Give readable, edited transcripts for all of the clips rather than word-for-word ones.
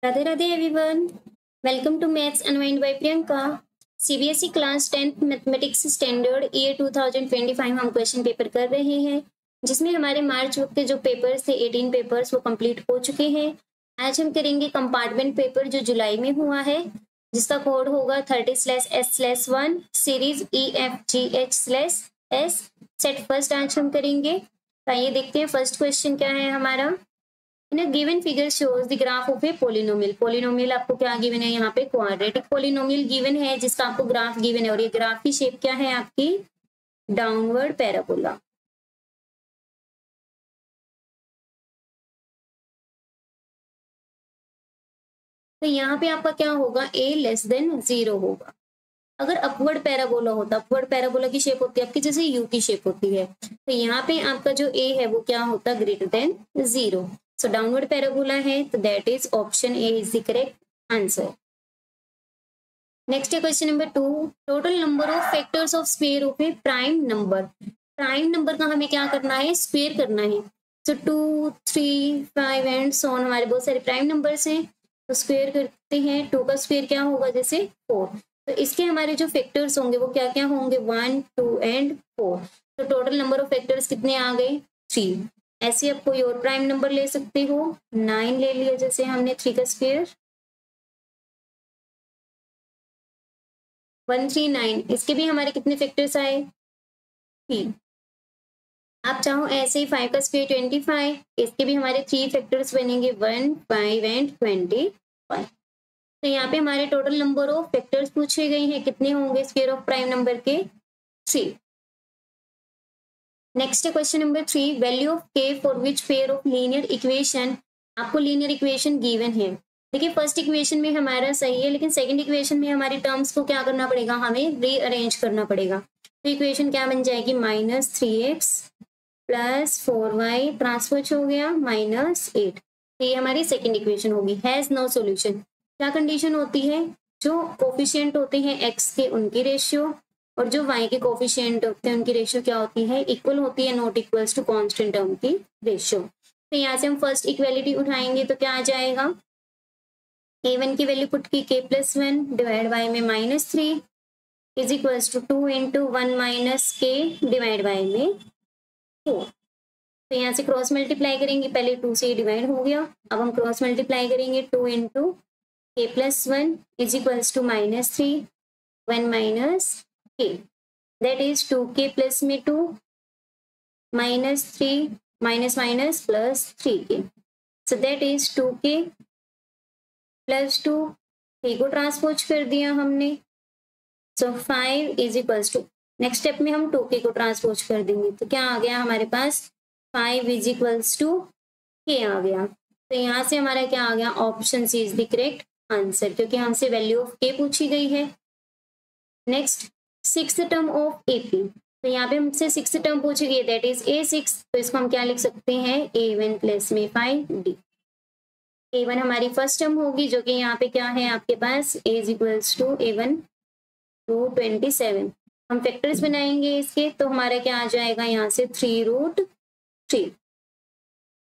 Radhe Radhe everyone, welcome to maths unwind by Priyanka. CBSE class 10th mathematics standard year 2025 हम question paper कर रहे हैं, जिसमें हमारे मार्च के जो पेपर्स थे 18 पेपर्स वो कंप्लीट हो चुके हैं। आज हम करेंगे कंपार्टमेंट पेपर जो जुलाई में हुआ है, जिसका कोड होगा 30/S/1 series EFGH/S set first. आज हम करेंगे, तो आइए देखते हैं फर्स्ट क्वेश्चन क्या है हमारा। In a given figure shows the graph of a polynomial। polynomial आपको क्या गिवन है यहाँ पे, क्वाड्रेटिक polynomial गिवन है जिसका आपको ग्राफ गिवन है, और ये ग्राफ की शेप क्या है आपकी, डाउनवर्ड पैराबोला। तो यहाँ पे आपका क्या होगा, a लेस देन 0 होगा। अगर अपवर्ड पैराबोला होता, अपवर्ड पैराबोला की शेप होती है आपकी जैसे यू की शेप होती है, तो यहाँ पे आपका जो a है वो क्या होता, greater than 0। So downward parabola है, तो that is option A is the correct answer. Next है question number 2। Total number of factors of square of a prime number. Prime number का हमें क्या करना है, स्क्वायर करना है। सो 2, 3, 5 एंड सो ऑन, हमारे बहुत सारे प्राइम नंबर्स हैं, तो स्क्वायर करते हैं। 2 का स्क्वायर क्या होगा, जैसे 4। तो इसके हमारे जो फैक्टर्स होंगे वो क्या क्या होंगे, 1, 2 एंड 4। तो टोटल नंबर ऑफ फैक्टर्स कितने आ गए, 3। ऐसे आप कोई और प्राइम नंबर ले सकते हो, 9 ले लिया जैसे हमने, 3 का स्क्वायर 139। इसके भी हमारे कितने फैक्टर्स आए, 3। आप चाहो ऐसे ही 5 का स्क्वायर 25, इसके भी हमारे 3 फैक्टर्स बनेंगे, 1, 5 एंड 25। तो यहाँ पे हमारे टोटल नंबर ऑफ फैक्टर्स पूछे गए हैं, कितने होंगे स्क्वायर ऑफ प्राइम नंबर के, 3। नेक्स्ट है क्वेश्चन नंबर 3। वैल्यू ऑफ के for which pair of linear equation. आपको लीनियर इक्वेशन गिवन है। देखिए फर्स्ट इक्वेशन में हमारा सही है, लेकिन सेकंड इक्वेशन में हमारे टर्म्स को क्या करना पड़ेगा, हमें रीअरेंज करना पड़ेगा। तो इक्वेशन क्या बन जाएगी, -3x + 4y ट्रांसपोज हो गया -8। तो ये हमारी सेकंड इक्वेशन होगी। Has no solution. क्या कंडीशन होती है, जो कोफिशिएंट होते हैं x के उनकी रेशियो और जो y के कोफिशिएंट होते हैं उनकी रेशियो क्या होती है, इक्वल होती है, not equals to constant term की रेशियो। तो यहाँ से हम फर्स्ट इक्वेलिटी उठाएंगे तो क्या आ जाएगा, a1 की वैल्यू पुट की k+1 डिवाइड बाय में -3 is equals to 2 into 1 - k divide by में 4। तो यहाँ से क्रॉस मल्टीप्लाई करेंगे, पहले 2 से डिवाइड हो गया, अब हम क्रॉस मल्टीप्लाई करेंगे, 2 into k+1 is equals to -3 1 - k, that is 2k plus में 2 -3 minus plus 3k, so that is 2k plus 2, 3 को ट्रांसपोज कर दिया हमने, so 5 is equals to, next step में हम 2k को ट्रांसपोज कर देंगे, तो क्या आ गया हमारे पास, 5 इज इक्वल्स टू k आ गया। तो यहाँ से हमारा क्या आ गया, option C is the correct answer, क्योंकि हमसे वैल्यू ऑफ k पूछी गई है। Next 6th term of AP। तो यहाँ पे हमसे 6th टर्म पूछी गई, दैट इज A6। तो इसको हम क्या लिख सकते हैं, A1 प्लस में 5D। A1 हमारी फर्स्ट टर्म होगी, जो कि यहाँ पे क्या है आपके पास, A is equals to A1 to 27। हम फैक्टर्स बनाएंगे इसके, तो हमारा क्या आ जाएगा यहाँ से 3√3।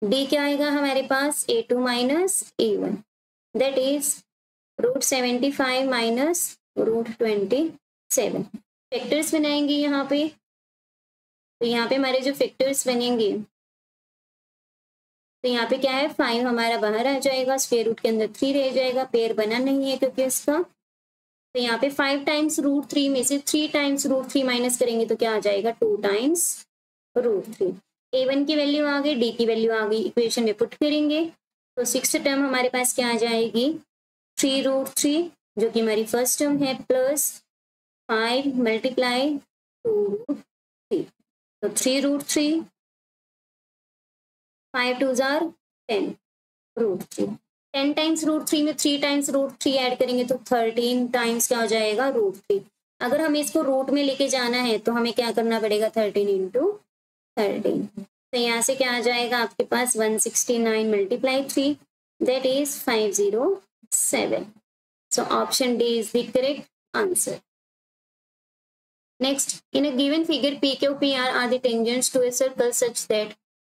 D क्या आएगा हमारे पास, A2 minus A1, that is √75 minus √27। Factors बनाएंगे यहाँ पे, तो यहाँ पे हमारे जो फैक्टर्स बनेंगे, तो यहाँ पे क्या है, 5 हमारा बाहर आ जाएगा, स्क्वायर रूट के अंदर 3 रह जाएगा, पेयर बना नहीं है क्योंकि इसका। तो यहाँ पे 5 टाइम्स √3 में से 3 टाइम्स √3 माइनस करेंगे तो क्या आ जाएगा, 2 टाइम्स √3। A1 की वैल्यू आ गई, D की वैल्यू आ गई, इक्वेशन में पुट करेंगे, तो 6th टर्म हमारे पास क्या आ जाएगी, 3√3 जो कि हमारी फर्स्ट टर्म है, प्लस 5 मल्टीप्लाई 2√3, तो 3√3, 5 2s are 10 √3। 10 टाइम्स √3 में 3 टाइम्स √3 ऐड करेंगे तो 13 टाइम्स क्या हो जाएगा, √3। अगर हमें इसको रूट में लेके जाना है तो हमें क्या करना पड़ेगा, 13 इंटू 13। तो यहाँ से क्या आ जाएगा आपके पास, 169 multiply 3, that is 507। So option D is the correct answer. Next, in a given figure, PQ, PR are the tangents to a circle such that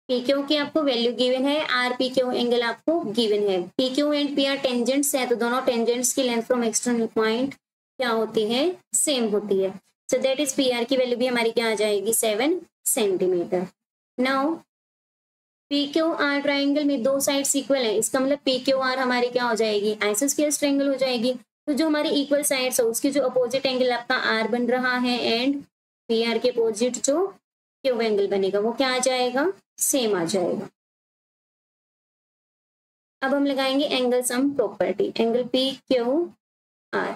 P Q की आपको वैल्यू गिवन है, आर पी क्यू एंगल आपको given है। P Q and P R tangents है, तो दोनों tangents की length from external point क्या होती है, सेम होती है। सो दैट इज पी आर की वैल्यू भी हमारी क्या आ जाएगी, 7 centimetre. Now P Q R triangle में दो साइड्स इक्वल है, इसका मतलब पी क्यू आर हमारी क्या हो जाएगी, आइसोस्केलस ट्राइंगल हो जाएगी। तो जो हमारी इक्वल साइड्स है उसकी जो अपोजिट एंगल आपका आर बन रहा है एंड पी आर के अपोजिट जो क्यू एंगल बनेगा वो क्या आ जाएगा, सेम आ जाएगा। अब हम लगाएंगे angle sum property. Angle P Q R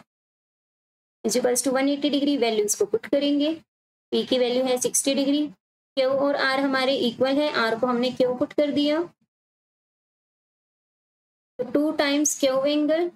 is equals to 180 degree, values को पुट करेंगे। पी की वैल्यू है 60 डिग्री, क्यू और आर हमारे इक्वल है, आर को हमने क्यू पुट कर दिया, तो 2 times Q angle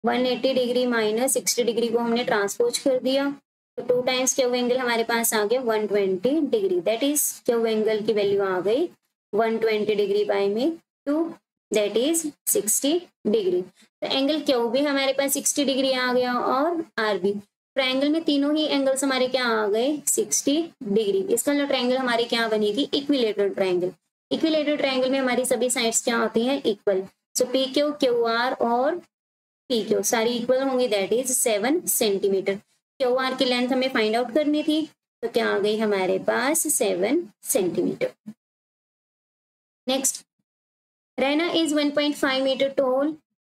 180 degree minus 60 degree को हमने ट्रांसपोज कर दिया, तो 2 टाइम्स क्यू एंगल हमारे पास आ गया 120 degree. That is Q angle की वैल्यू आ गई 120 डिग्री बाय में 2, दैट इज 60 डिग्री। तो एंगल क्यू भी हमारे पास 60 डिग्री आ गया और आर भी। ट्रायंगल में तीनों ही एंगल्स हमारे क्या आ गए, 60 डिग्री। इसका मतलब ट्रायंगल हमारी क्या बनेगी, इक्विलेटरल ट्रायंगल। इक्विलेटरल ट्रायंगल में हमारी सभी साइड्स क्या होती हैं, इक्वल। सो पी क्यू, क्यू आर और पी क्यू सारी इक्वल होंगी, that is 7 centimetre. Q R की लेंथ हमें फाइंड आउट करनी थी, तो क्या आ गई हमारे पास 7 centimetre. Next, Rana is 1.5 meter tall.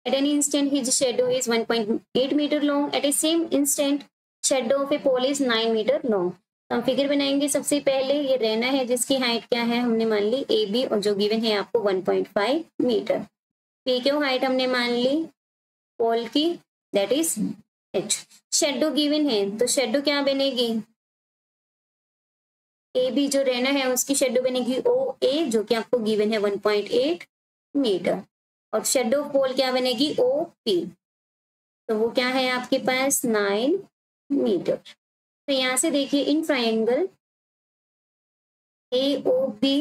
At any instant, his shadow is 1.8 meter long. At the same instant, shadow of a pole is 9 meter long. तो हम फिगर बनाएंगे। सबसे पहले ये रैना है जिसकी हाइट क्या है, हमने मान ली ए बी, और जो गिवन है आपको 1.5 मीटर। पी क्यू हाइट हमने मान ली पोल की, that is H. Shadow given है, तो शेडो क्या बनेगी, ए बी जो रैना है उसकी शेडो बनेगी ओ ए, जो कि आपको गिवन है 1.8 मीटर। और शेडो पोल क्या बनेगी, ओ पी, तो वो क्या है आपके पास 9 मीटर। तो यहां से देखिए in triangle A O B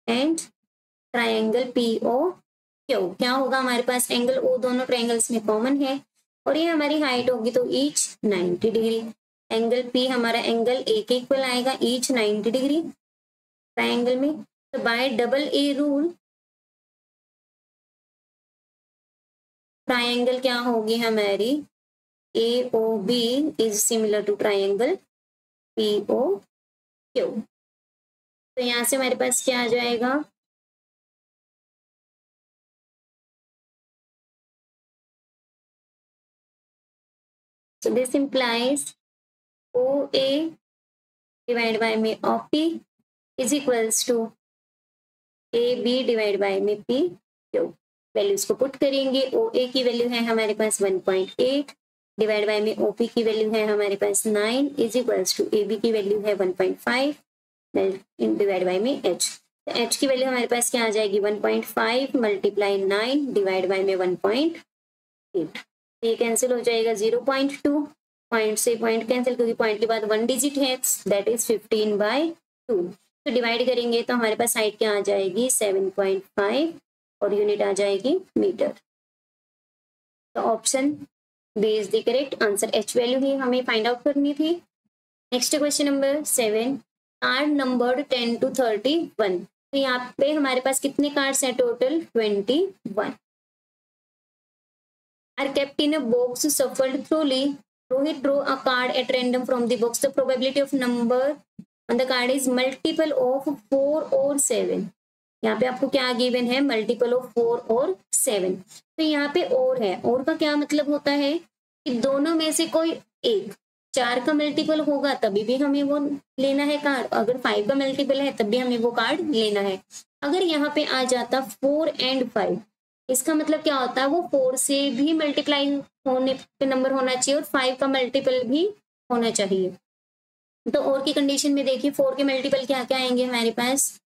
and triangle P O Q, क्या होगा हमारे पास, एंगल ओ दोनों ट्रायंगल्स में कॉमन है और ये हमारी हाइट होगी तो ईच 90 डिग्री। एंगल पी हमारा एंगल ए के इक्वल आएगा, ईच 90 डिग्री ट्रायंगल में। तो by double A rule triangle क्या होगी हमारी, A O B is similar to triangle P O Q. तो यहां से हमारे पास क्या आ जाएगा, so this implies OA divided by में OP is equals to AB divided by में PQ। वैल्यूज को पुट करेंगे, OA की वैल्यू है हमारे पास 1.8 डिवाइड बाय में OP की वैल्यू है हमारे पास 9 इज इक्वल्स टू AB की वैल्यू है 1.5 डिवाइड बाय में H। तो H की वैल्यू हमारे पास क्या आ जाएगी, 1.5 मल्टीप्लाई 9 डिवाइड बाय में 1.8। ये कैंसिल हो जाएगा 0.2, पॉइंट से पॉइंट कैंसिल, क्योंकि पॉइंट के बाद 1 डिजिट है, दैट इज 15/2। तो डिवाइड करेंगे तो हमारे पास साइड क्या आ जाएगी 7.5 और यूनिट आ जाएगी मीटर। तो option B is the correct answer. H value ही हमें फाइंड आउट करनी थी। Next question number 7, card number 10 to 31। तो यहाँ पे हमारे पास कितने कार्ड्स हैं, total 21 are kept in a box shuffled thoroughly. Rohit draw a card at random from the box. The probability of number on the card is multiple of 4 और 7। यहाँ पे आपको क्या गिवन है, मल्टीपल ऑफ 4 और 7। तो यहाँ पे और है, और का क्या मतलब होता है कि दोनों में से कोई एक, 4 का मल्टीपल होगा तभी भी हमें वो लेना है कार्ड, अगर 5 का मल्टीपल है तब भी हमें वो कार्ड लेना है। अगर यहाँ पे आ जाता 4 and 5, इसका मतलब क्या होता है, वो 4 से भी मल्टीप्लाई होने पे नंबर होना चाहिए और 5 का मल्टीपल भी होना चाहिए। तो और की कंडीशन में देखिए 4 के मल्टीपल क्या क्या आएंगे हमारे पास,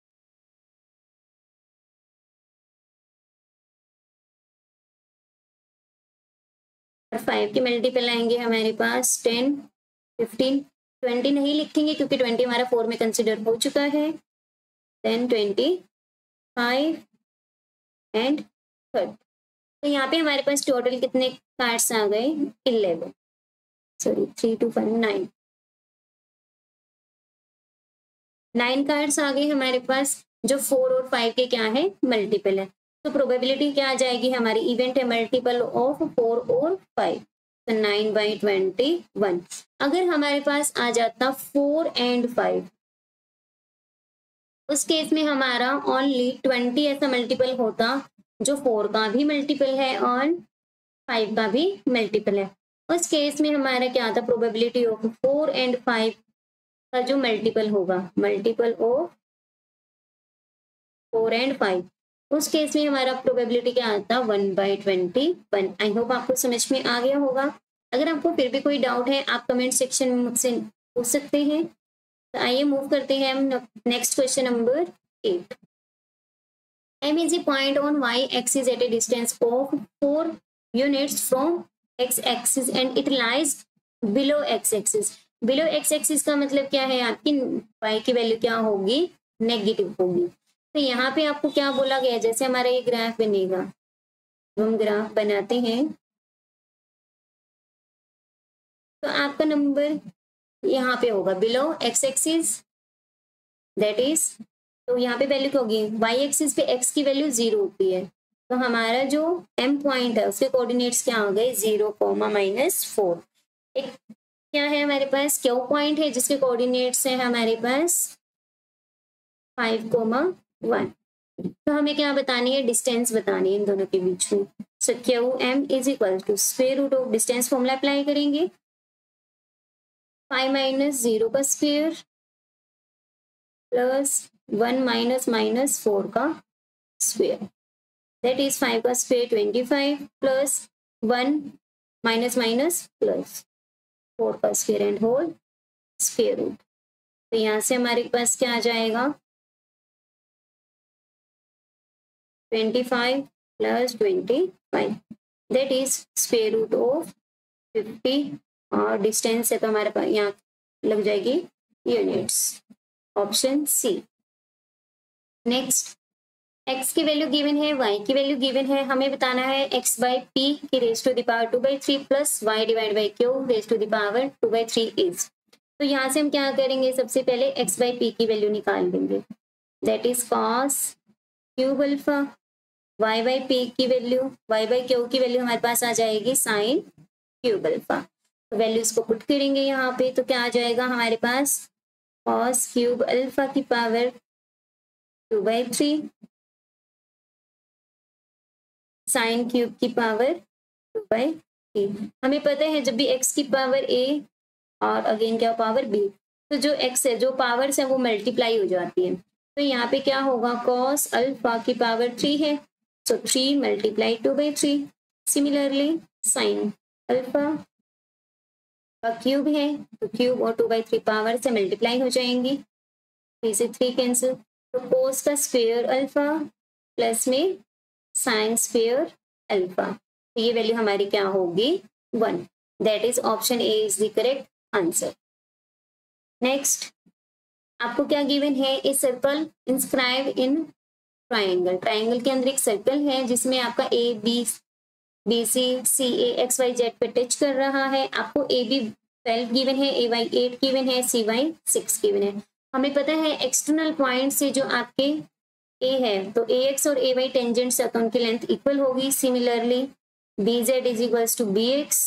और 5 के मल्टीपल आएंगे हमारे पास 10, 15, 20 नहीं लिखेंगे क्योंकि 20 हमारा 4 में कंसिडर हो चुका है, देन 25 एंड 30। तो यहाँ पे हमारे पास टोटल कितने कार्ड्स आ गए, 11, सॉरी 3 2 5 9 कार्ड्स आ गए हमारे पास। जो 4 और 5 के क्या है, मल्टीपल है। तो प्रोबेबिलिटी क्या आ जाएगी हमारी, इवेंट है मल्टीपल ऑफ 4 और 5, तो 9/21। अगर हमारे पास आ जाता 4 and 5, उस केस में हमारा ओनली 20 ऐसा मल्टीपल होता जो 4 का भी मल्टीपल है और 5 का भी मल्टीपल है। उस केस में हमारा क्या आता, प्रोबेबिलिटी ऑफ 4 and 5 का जो मल्टीपल होगा, मल्टीपल ऑफ 4 and 5, उस केस में हमारा प्रोबेबिलिटी क्या आता, 1/21। आई होप आपको समझ में आ गया होगा। अगर आपको फिर भी कोई डाउट है आप कमेंट सेक्शन में मुझसे पूछ सकते हैं। तो आइए मूव करते हैं हम next question number 8। M is a point on y axis at a distance of 4 units from x axis and it lies below x axis। Below x axis का मतलब क्या है, आपकी y की वैल्यू क्या होगी, नेगेटिव होगी। तो यहाँ पे आपको क्या बोला गया, जैसे हमारा ये ग्राफ बनेगा, हम ग्राफ बनाते हैं तो आपका नंबर यहाँ पे होगा below x axis, that is, तो यहाँ पे वैल्यू क्या होगी, y एक्सिस पे x की वैल्यू 0 होती है। तो हमारा जो m पॉइंट है उसके कोऑर्डिनेट्स क्या हो गए, 0, -4। एक क्या है हमारे पास, Q पॉइंट है जिसके कोऑर्डिनेट्स है हमारे पास 5, 1। तो हमें क्या बतानी है, डिस्टेंस बतानी है इन दोनों के बीच में। So QM is equal to square root of distance formula apply करेंगे, 5 - 0 का स्क्वायर प्लस 1 - -4 का स्क्वायर, दैट इज 5 का स्क्वायर 25 प्लस 1 प्लस 4 का square and whole square root. तो यहाँ से हमारे पास क्या आ जाएगा, 25 + 25, that is square root of 50, और डिस्टेंस है तो हमारे पास यहाँ लग जाएगी units, option C. Next, x की वैल्यू गिवन है, y की वैल्यू गिवन है, हमें बताना है x/p की raise to the power 2/3 plus y divide by q raise to the power 2/3 is. तो यहाँ से हम क्या करेंगे, सबसे पहले x/p की वैल्यू निकाल लेंगे, that is cos cube alpha, y/p की वैल्यू, y/q की वैल्यू हमारे पास आ जाएगी sin क्यूब अल्फा। तो वैल्यूज को पुट करेंगे यहाँ पे, तो क्या आ जाएगा हमारे पास, cos क्यूब अल्फा की पावर 2/3 साइन क्यूब की पावर 2/3। हमें पता है जब भी x की पावर a और अगेन क्या पावर b, तो जो x है, जो पावर्स है वो मल्टीप्लाई हो जाती है। तो यहाँ पे क्या होगा, cos अल्फा की पावर 3 है, सो 3 × 2/3। सिमिलरली साइन अल्फा का क्यूब है, तो क्यूब और 2/3 पावर से मल्टीप्लाई हो जाएंगी, 3 से 3 कैंसिल, तो cos का स्क्वायर अल्फा प्लस में साइन स्क्वायर अल्फा, तो ये वैल्यू हमारी क्या होगी, 1। That is option A is the correct answer. Next, आपको क्या गिवन है, a circle inscribe in triangle. Triangle के अंदर एक सर्कल है जिसमें आपका A B C C A X Y Z पे टच कर रहा है। आपको ए बी 12 गिवन है, ए वाई 8 गिवन है, सी वाई 6 गिवन है। हमें पता है एक्सटर्नल पॉइंट से जो आपके ए है, तो ए एक्स और ए वाई टेंजेंट्स है तो उनकी लेंथ इक्वल होगी। Similarly B Z is equals to B X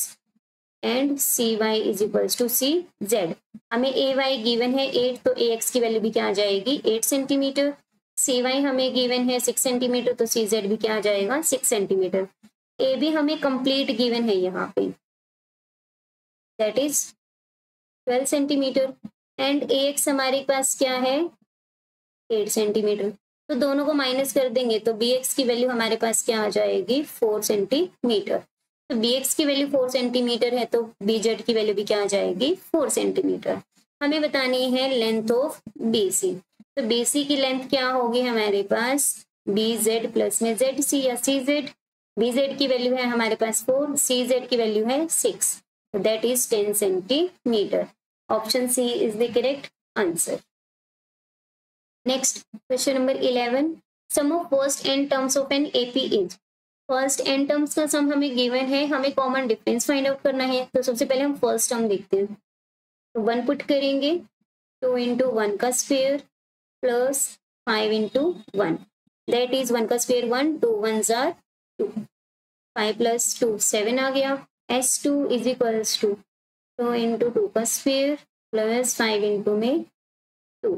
and C Y is equals to C Z. हमें ए वाई गिवन है 8, तो ए एक्स की वैल्यू भी क्या आ जाएगी, 8 सेंटीमीटर। सी वाई हमें गिवन है 6 सेंटीमीटर, तो सी जेड भी क्या आ जाएगा, 6 सेंटीमीटर। ए भी हमें कंप्लीट गिवन है यहाँ पे, that is 12 centimetre, and A x हमारे पास क्या है, 8 सेंटीमीटर। तो दोनों को माइनस कर देंगे तो बी एक्स की वैल्यू हमारे पास क्या आ जाएगी, 4 सेंटीमीटर। तो बी एक्स की वैल्यू 4 सेंटीमीटर है, तो बी जेड की वैल्यू भी क्या आ जाएगी, 4 सेंटीमीटर। हमें बतानी है लेंथ ऑफ बी सी, तो बी सी की लेंथ क्या होगी हमारे पास, बी जेड प्लस में जेड सी या सी जेड। बी जेड की वैल्यू है हमारे पास 4, सी जेड की वैल्यू है 6, that is 10 centimetre. Option C is the correct answer. Next, question number 11, sum of first N terms of an AP is. First N terms का sum हमें given है, हमें common difference find out करना है। तो सबसे पहले हम फर्स्ट टर्म देखते हैं, तो 1 पुट करेंगे, 2 × 1 का square plus 5 into 1, that is 1 का स्क्वायर 1, 2 1s are 2, 5 plus 2 7 आ गया। S2 is equals to 2 into 2 का स्क्वायर प्लस 5 into में 2,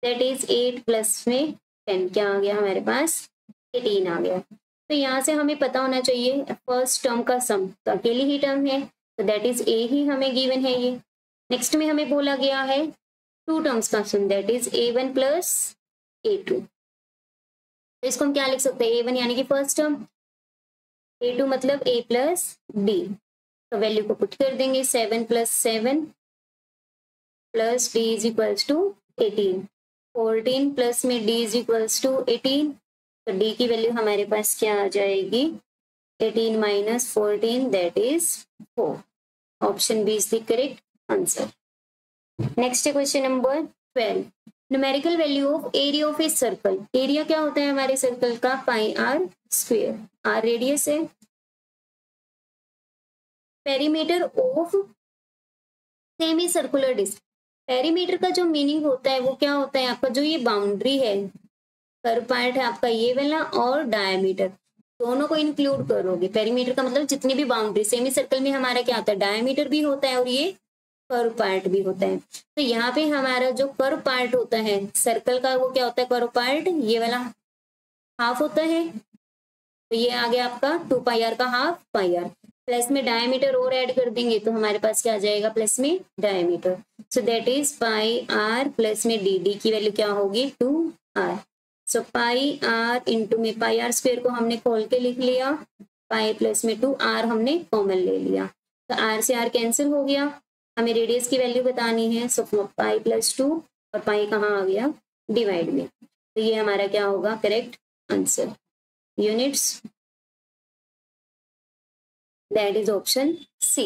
दैट इज 8 प्लस में 10 क्या आ गया हमारे पास 18 आ गया। तो यहाँ से हमें पता होना चाहिए फर्स्ट टर्म का सम, तो अकेली ही टर्म है, तो दैट इज ए ही हमें गिवन है ये। नेक्स्ट में हमें बोला गया है टू टर्म्स का सम, that is A1 plus A2। तो इसको हम क्या लिख सकते हैं, A1 यानी कि फर्स्ट टर्म, A2 मतलब A प्लस D, तो वैल्यू को पुट कर देंगे 7 plus 7 plus D is equals to 18, 14 plus में D इज इक्वल्स टू 18, तो D की वैल्यू हमारे पास क्या आ जाएगी 18 minus 14, that is 4। Option B is the correct answer. Next question number 12, numerical value of area of a circle. Area क्या होता है हमारे सर्कल का, pi R square, R radius है। Perimeter of semi circular disc, perimeter का जो meaning होता है वो क्या होता है आपका, जो ये बाउंड्री है, कर्व पार्ट है आपका ये वाला, और डायमीटर, दोनों को इंक्लूड करोगे। पेरीमीटर का मतलब जितनी भी बाउंड्री, सेमी सर्कल में हमारा क्या होता है, डायमीटर भी होता है और ये कर्व पार्ट भी होता है। तो यहाँ पे हमारा जो कर्व पार्ट होता है सर्कल का, वो क्या होता है, कर्व पार्ट ये वाला हाफ होता है, तो ये आ गया आपका 2 पाई आर का हाफ पाई आर, प्लस में डायमीटर और ऐड कर देंगे तो हमारे पास क्या आ जाएगा, प्लस में diameter, so that is pi R plus में डी, डी की वैल्यू क्या होगी 2r। So pi are into में पाई आर स्क्वायर को हमने खोल के लिख लिया, पाई प्लस में 2r हमने कॉमन ले लिया, तो r से r कैंसिल हो गया। हमें रेडियस की वैल्यू बतानी है, सो पाई प्लस 2 और पाई कहाँ आ गया, डिवाइड में, तो ये हमारा क्या होगा correct answer. Units, that is option C.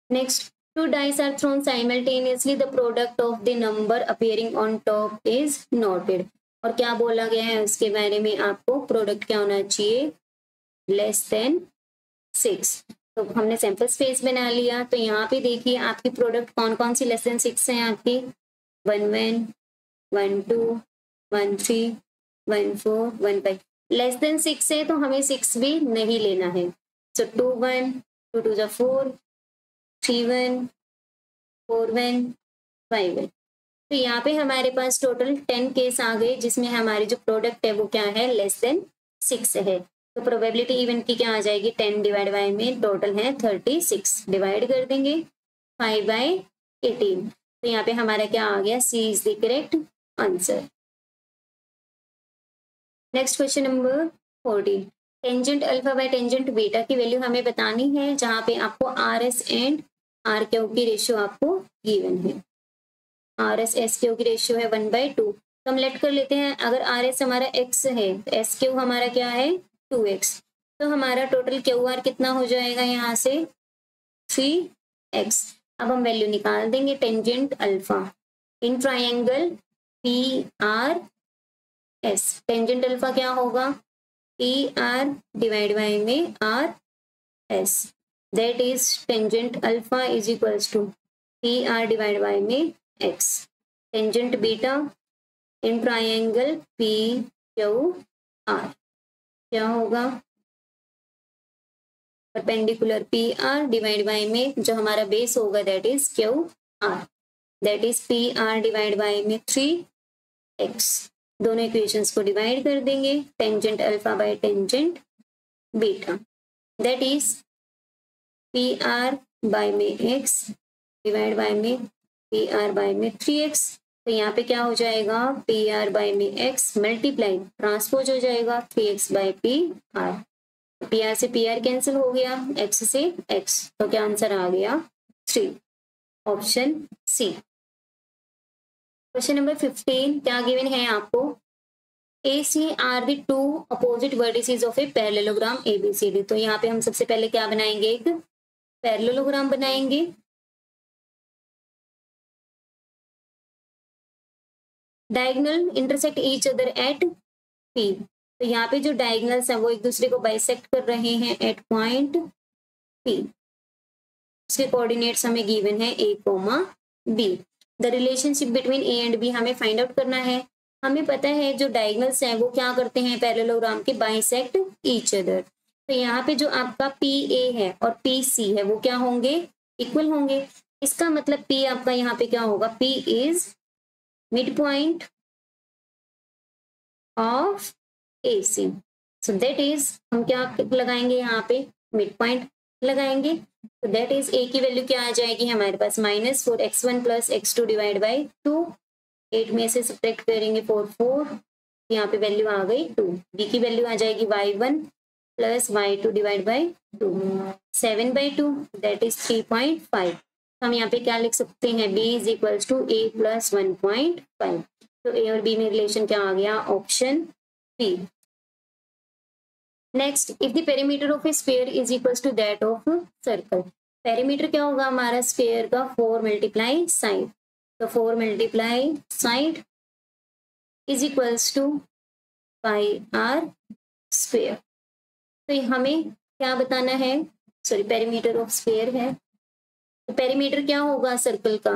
Next, two dice are thrown simultaneously, the product of the number appearing on top is noted। और क्या बोला गया है उसके बारे में, आपको प्रोडक्ट क्या होना चाहिए, लेस देन 6। तो हमने सैंपल स्पेस बना लिया, तो यहाँ पे देखिए आपकी प्रोडक्ट कौन कौन सी लेस देन 6 है आपकी, 1 1 1 2 1 3 1 4 1 5, लेस देन 6 है तो हमें 6 भी नहीं लेना है। So 2 1 2 2 is 4 3 1 4 1 5 1, तो यहाँ पे हमारे पास टोटल 10 केस आ गए जिसमें हमारी जो प्रोडक्ट है वो क्या है, लेस देन 6 है। तो प्रोबेबिलिटी इवन की क्या आ जाएगी, 10 डिवाइड बाय में टोटल है 36, डिवाइड कर देंगे 5 बाय 18, तो यहाँ पे हमारा क्या आ गया, C is the correct answer. Next question number 14, tangent alpha by tangent beta की वैल्यू हमें बतानी है, जहां पे आपको R S and R Q की रेशियो आपको गिवन है। आर एस एस क्यू की रेशियो है 1/2, तो हम लेट कर लेते हैं, अगर आर एस हमारा x है तो एस क्यू हमारा क्या है 2x, तो हमारा टोटल क्यू आर कितना हो जाएगा यहाँ से 3x। अब हम वैल्यू निकाल देंगे tangent alpha in triangle P R S, tangent alpha क्या होगा पी आर डिवाइड बाय में R S, that is tangent alpha is equals to P R divide by में X. Tangent beta in triangle P Q R क्या होगा, perpendicular P R divide by में जो हमारा base होगा that is Q R, that is P R divide by में 3x। दोनों equations को डिवाइड कर देंगे, tangent alpha by tangent beta, that is P R by में x डिवाइड बाय में पी आर बाय में 3x। तो यहाँ पे क्या हो जाएगा, पी आर बाय में x मल्टीप्लाई ट्रांसपोज हो जाएगा 3x by P R, P R से पी आर कैंसिल हो गया, x से x, तो क्या आंसर आ गया 3, ऑप्शन सी। क्वेश्चन नंबर 15 क्या गिवन है आपको, AC are the two opposite vertices of a parallelogram ABCD। तो यहाँ पे हम सबसे पहले क्या बनाएंगे, एक पैरेललोग्राम बनाएंगे। Diagonal intersect each other at P, तो यहाँ पे जो डायगोनल्स हैं वो एक दूसरे को बाइसेक्ट कर रहे हैं एट पॉइंट P, उसके कोऑर्डिनेट्स हमें गिवन है A, B। The relationship between A and B हमें फाइंड आउट करना है। हमें पता है जो डायगोनल्स हैं वो क्या करते हैं पैरेललोग्राम के, बाइसेक्ट ईच अदर। तो यहाँ पे जो आपका PA है और PC है वो क्या होंगे, इक्वल होंगे। इसका मतलब P आपका यहाँ पे क्या होगा, P is mid point of AC। So that is, हम क्या लगाएंगे यहाँ पे, मिड पॉइंट लगाएंगे। तो दैट इज A की वैल्यू क्या आ जाएगी हमारे पास, -4x1 + x2 डिवाइड बाई 2। 8 में से सब्ट्रैक्ट करेंगे 4 यहाँ पे वैल्यू आ गई 2। B की वैल्यू आ जाएगी y1 + y2 divide by 2, 7/2 that is 3.5। हम यहाँ पे क्या लिख सकते हैं, B is equal to A + 1.5। तो A और B में रिलेशन क्या आ गया, option B। Next, if the perimeter of a sphere is equal to that of circle. Perimeter क्या होगा हमारा स्फीयर का, 4 × साइड। तो 4 × side is equals to πr square. तो हमें क्या बताना है, सॉरी पेरीमीटर ऑफ स्फीयर है। तो पेरीमीटर क्या होगा सर्कल का,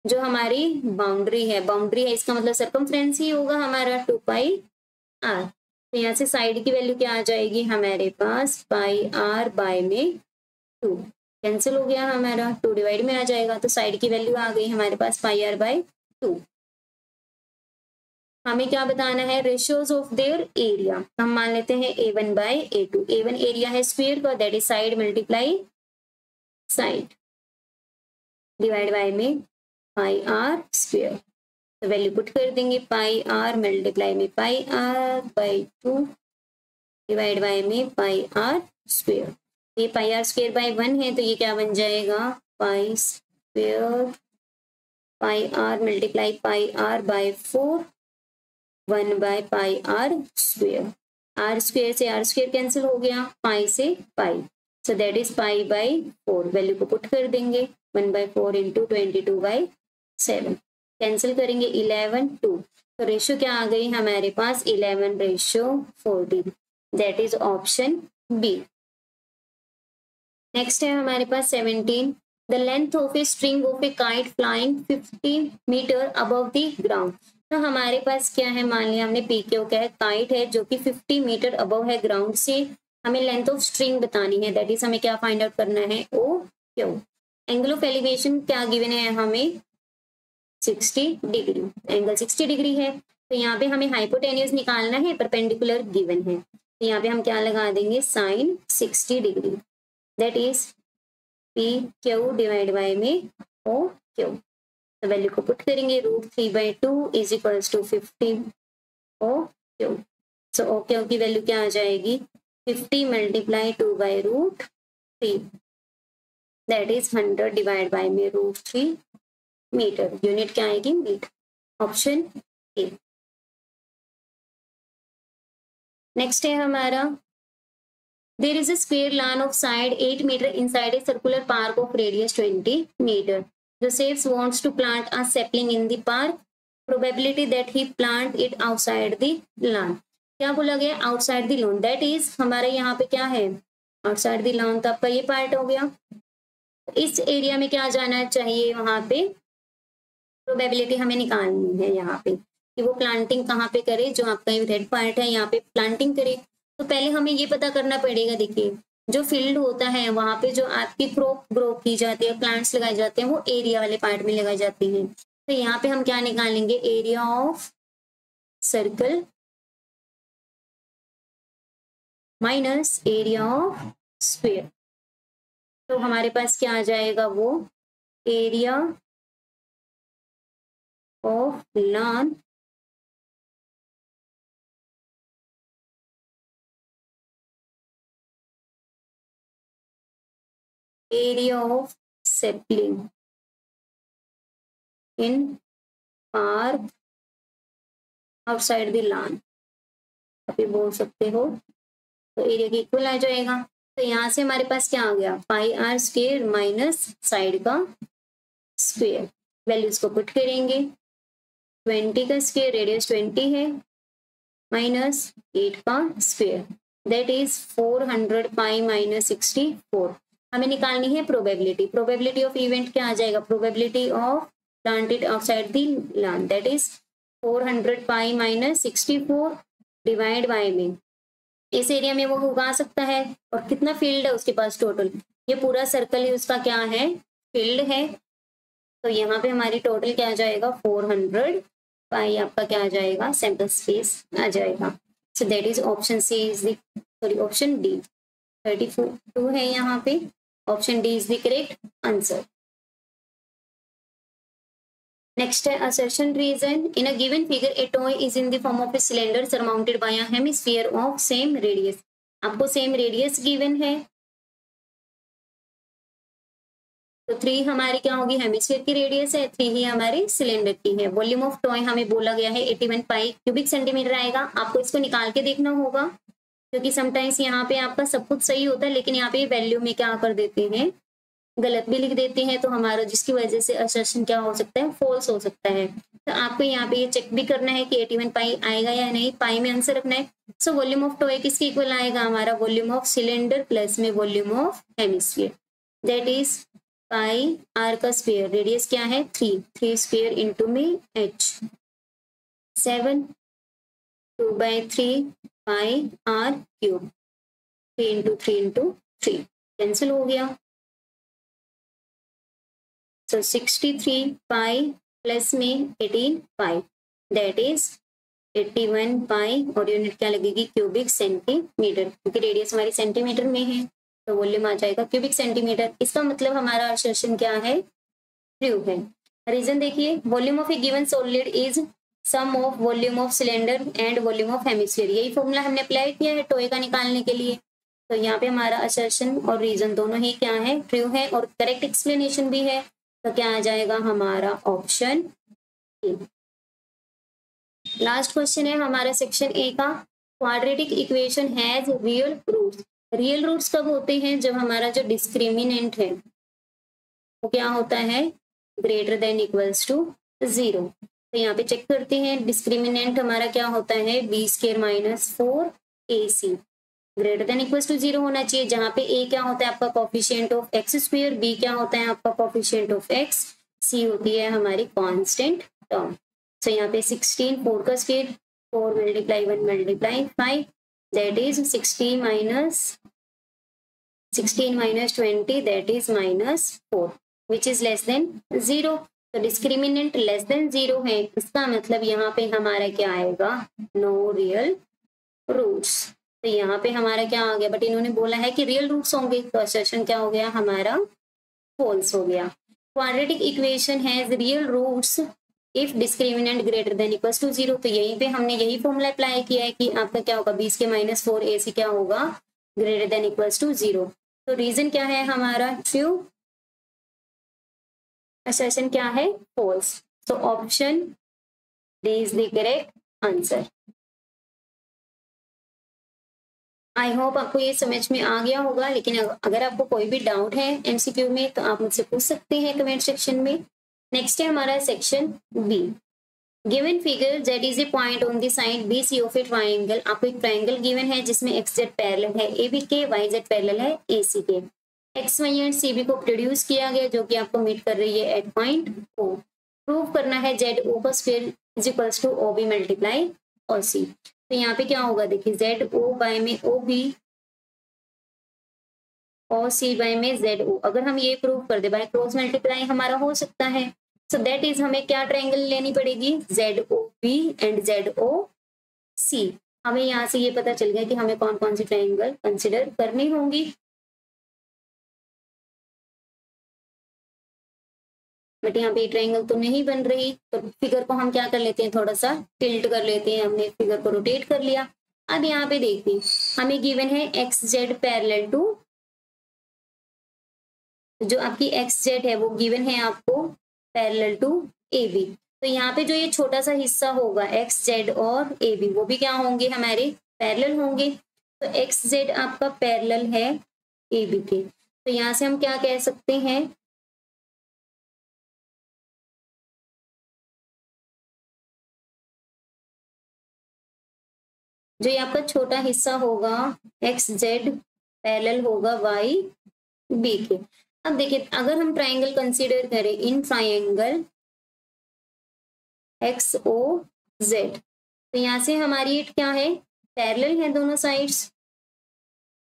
जो हमारी बाउंड्री है इसका मतलब सर्कमफ्रेंस ही होगा हमारा 2πr। तो यहाँ से साइड की वैल्यू क्या आ जाएगी हमारे पास, πr बाय में 2 कैंसिल हो गया हमारा, 2 डिवाइड में आ जाएगा। तो साइड की वैल्यू आ गई हमारे पास πr बाय 2। हमें क्या बताना है, रेशियोज ऑफ देयर एरिया। हम मान लेते हैं A1 by A2। A1 area है स्क्वायर का, that is side multiply side divide by में πr स्क्वायर। तो वैल्यू पुट कर देंगे, πr मल्टीप्लाई में πr बाई 2 डिवाइड बाय में πr स्क्वायर। ये πr स्क्वायर बाय 1 है तो ये क्या बन जाएगा, pi square πr multiply πr by 4 1 by πr square. r square से r स्क्वायर कैंसिल हो गया, पाई से pi, so that is pi by 4। Value को पुट कर देंगे, 1/4 इंटू 22/7 कैंसिल करेंगे, 11 2। तो रेशियो क्या आ गई हमारे पास, 11/14 दैट इज ऑप्शन बी। नेक्स्ट है हमारे पास 17, the length of a string of a kite flying 50 metre above the ground. तो हमारे पास क्या है, मान लिया हमने PQ क्या है, काइट है जो कि 50 मीटर अबव है ग्राउंड से। हमें लेंथ ऑफ स्ट्रिंग बतानी है, दैट इज हमें क्या फाइंड आउट करना है, OQ। एंगल ऑफ एलिवेशन क्या गिवन है हमें, 60 डिग्री, एंगल 60 डिग्री है। तो यहाँ पे हमें हाइपोटेन्यूज निकालना है, परपेंडिकुलर गिवन है। तो यहाँ पे हम क्या लगा देंगे, sine 60 degree that is PQ divide by में OQ। तो वैल्यू को पुट करेंगे, √3/2 is equals to 50 OQ। So OQ की वैल्यू क्या आ जाएगी, 50 multiply 2/√3 that is 100 divide by में √3 मीटर। यूनिट क्या आएगी, मीटर, ऑप्शन ए। नेक्स्ट है हमारा, there is a square lawn of side 8 metre inside a circular park of radius 20 metre. Joseph wants to plant a sapling in the park, probability that he plant it outside the lawn. क्या बोला गया, outside the lawn, that is हमारे यहाँ पे क्या है, outside the lawn. तो आपका ये पार्ट हो गया। इस एरिया में क्या जाना चाहिए, वहां पे प्रोबेबिलिटी हमें निकालनी है यहाँ पे कि वो प्लांटिंग कहाँ पे करे, जो आपका ये रेड पार्ट है यहाँ पे प्लांटिंग करे। तो पहले हमें ये पता करना पड़ेगा, देखिए जो फील्ड होता है वहां पे जो आपकी क्रॉप ग्रो की जाती है, प्लांट्स लगाए जाते हैं, वो एरिया वाले पार्ट में लगाई जाती हैं। तो यहाँ पे हम क्या निकालेंगे, area of circle minus area of square. तो हमारे पास क्या आ जाएगा, वो area of lawn area of sapling in park outside the lawn, आप ये बोल सकते हो। तो एरिया की इक्वल आ जाएगा। तो यहाँ से हमारे पास क्या आ गया, πr स्क्वायर माइनस साइड का स्क्वायर। वैल्यूज को पुट करेंगे, 20 का स्क्वायर रेडियस 20 है माइनस 8 का square that is 400 pi minus 64। हमें निकालनी है प्रोबेबिलिटी। प्रोबेबिलिटी ऑफ इवेंट क्या आ जाएगा, probability of planted outside the land, that is 400 pi minus 64 divide by में इस एरिया में वो उगा सकता है। और कितना फील्ड है उसके पास टोटल, ये पूरा सर्कल ही उसका क्या है, फील्ड है। तो यहाँ पे हमारी टोटल क्या आ जाएगा, 400 पाई आपका क्या आ जाएगा, सैंपल स्पेस आ जाएगा। So that is option C is the sorry option D 32 है यहाँ पे, option D is the correct answer. Next है assertion reason. In a given figure, a toy is in the form of a cylinder surmounted by a hemisphere of same radius. आपको same radius given है, तो 3 हमारी क्या होगी, hemisphere की radius है, 3 ही हमारी सिलेंडर की है। वॉल्यूम ऑफ टॉय हमें बोला गया है 81 पाई क्यूबिक सेंटीमीटर आएगा। आपको इसको निकाल के देखना होगा, क्योंकि समटाइम्स यहाँ पे आपका सब कुछ सही होता है, लेकिन यहाँ पे वैल्यू में क्या कर देते हैं, गलत भी लिख देते हैं, तो हमारा जिसकी वजह से असर्शन क्या हो सकता है, फॉल्स हो सकता है। तो आपको यहाँ पे ये चेक भी करना है कि 81 पाई आएगा या नहीं, पाई में आंसर रखना है। सो वॉल्यूम ऑफ टॉय किसके इक्वल आएगा, हमारा वॉल्यूम ऑफ सिलेंडर प्लस में volume of hemisphere, that is pi R का स्क्वायर, रेडियस क्या है 3 स्क्वायर इंटू में h 7 2/3 pi R cube 3 into 3 cancel हो गया। So 63 पाई प्लस में 18 पाई, दैट इज 81 पाई, और यूनिट क्या लगेगी, क्यूबिक सेंटीमीटर, क्योंकि रेडियस हमारी सेंटीमीटर में है, तो वॉल्यूम आ जाएगा क्यूबिक सेंटीमीटर। इसका मतलब हमारा असर्शन क्या है, ट्रू है। रीजन देखिए, volume of a given solid is sum of volume of cylinder and volume of hemisphere. यही फॉर्मूला हमने अप्लाई किया है टॉय का निकालने के लिए। तो यहाँ पे हमारा असर्शन और रीजन दोनों ही क्या है, ट्रू है, और करेक्ट एक्सप्लेनेशन भी है। तो क्या आ जाएगा हमारा ऑप्शन ए। लास्ट क्वेश्चन है हमारा सेक्शन ए का, quadratic equation has real roots. Real roots कब होते हैं, जब हमारा जो डिस्क्रिमिनेंट है वो क्या होता है, ग्रेटर देन इक्वल्स टू 0। तो यहाँ पे चेक करते हैं, डिस्क्रिमिनेंट हमारा क्या होता है, b² - 4ac, greater than equals to 0 होना चाहिए, जहां पे a क्या होता है आपका कोफिशिएंट ऑफ x², b क्या होता है आपका कोफिशिएंट ऑफ x, c होती है हमारी कांस्टेंट टर्म। सो यहाँ पे 16 4 का square 4 × 1 × 5 that is 16 - 20 that is -4 which is less than 0। तो डिस्क्रिमिनेंट लेस देन 0 है, इसका मतलब यहाँ पे हमारा क्या आएगा, नो रियल रूट्स। तो यहाँ पे हमारा क्या आ गया, बट इन्होंने बोला है कि रियल रूट्स होंगे, तो असर्शन क्या हो गया हमारा, फॉल्स हो गया। Quadratic equation has real roots if discriminant greater than equals to 0। तो यहीं पे हमने यही फॉर्मूला अप्लाई किया है कि आपका क्या होगा, b² - 4ac क्या होगा, ग्रेटर देन इक्वल्स टू 0। तो रीजन क्या है हमारा, ट्रू, असर्शन क्या है, फॉल्स। तो option D is the correct answer. I hope आपको ये समझ में आ गया होगा, लेकिन अगर आपको कोई भी डाउट है एमसीक्यू में तो आप मुझसे पूछ सकते हैं कमेंट सेक्शन में। नेक्स्ट है हमारा section B, given figure that is a point on the side BC of a triangle. आपको एक ट्राइंगल गिवन है जिसमें XZ पैरेलल है AB के, YZ पैरेलल है AC के, X, Y एंड CB को प्रोड्यूस किया गया जो कि आपको मीट कर रही है एट पॉइंट O। प्रूव करना है ZO का square is equals to OB multiply OC। तो यहाँ पे क्या होगा, देखिए ZO बाय में OB, OC बाय में ZO, अगर हम ये प्रूव कर दे बाय क्रॉस मल्टीप्लाई हमारा हो सकता है। सो दैट इज हमें क्या ट्रायंगल लेनी पड़ेगी, ZOB एंड ZOC। हमें यहाँ से ये पता चल गया कि हमें कौन कौन सी ट्रायंगल कंसिडर करनी होंगी। बट यहाँ पे ट्रायंगल तो नहीं बन रही, तो फिगर को हम क्या कर लेते हैं, थोड़ा सा टिल्ट कर लेते हैं। हमने फिगर को रोटेट कर लिया। अब यहाँ पे देखिए हमें गिवन है XZ पैरेलल टू, जो आपकी XZ है वो गिवन है आपको पैरेलल टू AB। तो यहाँ पे जो ये छोटा सा हिस्सा होगा XZ और AB वो भी क्या होंगे, हमारे पैरेलल होंगे। तो XZ आपका पैरेलल है AB के, तो यहाँ से हम क्या कह सकते हैं, जो ये आपका छोटा हिस्सा होगा XZ पैरेलल होगा YB के। अब देखिए अगर हम ट्रायंगल कंसीडर करें, in triangle X O Z. तो यहाँ से हमारी ये क्या है, पैरेलल है दोनों साइड्स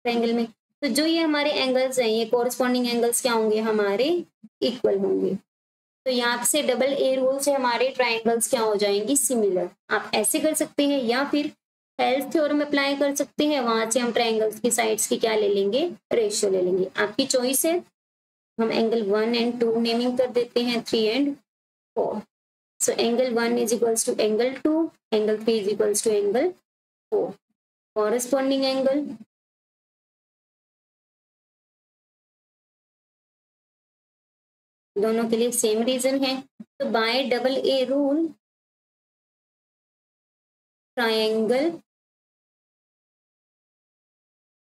ट्रायंगल में। तो जो ये हमारे एंगल्स हैं, ये कोरस्पॉन्डिंग एंगल्स क्या होंगे, हमारे इक्वल होंगे। तो यहाँ से डबल ए रूल से हमारे ट्रायंगल्स क्या हो जाएंगी, सिमिलर। आप ऐसे कर सकते हैं या फिर हेल्थ थ्योरम अप्लाई कर सकते हैं, वहां से हम ट्रायंगल्स की साइड्स की क्या ले लेंगे, रेशियो ले लेंगे, आपकी चॉइस है। हम एंगल 1 एंड 2 नेमिंग कर देते हैं 3 and 4। So angle 1 is equals to angle 2, angle 3 is equals to angle 4। Corresponding angle दोनों के लिए सेम रीजन है। तो by double A rule triangle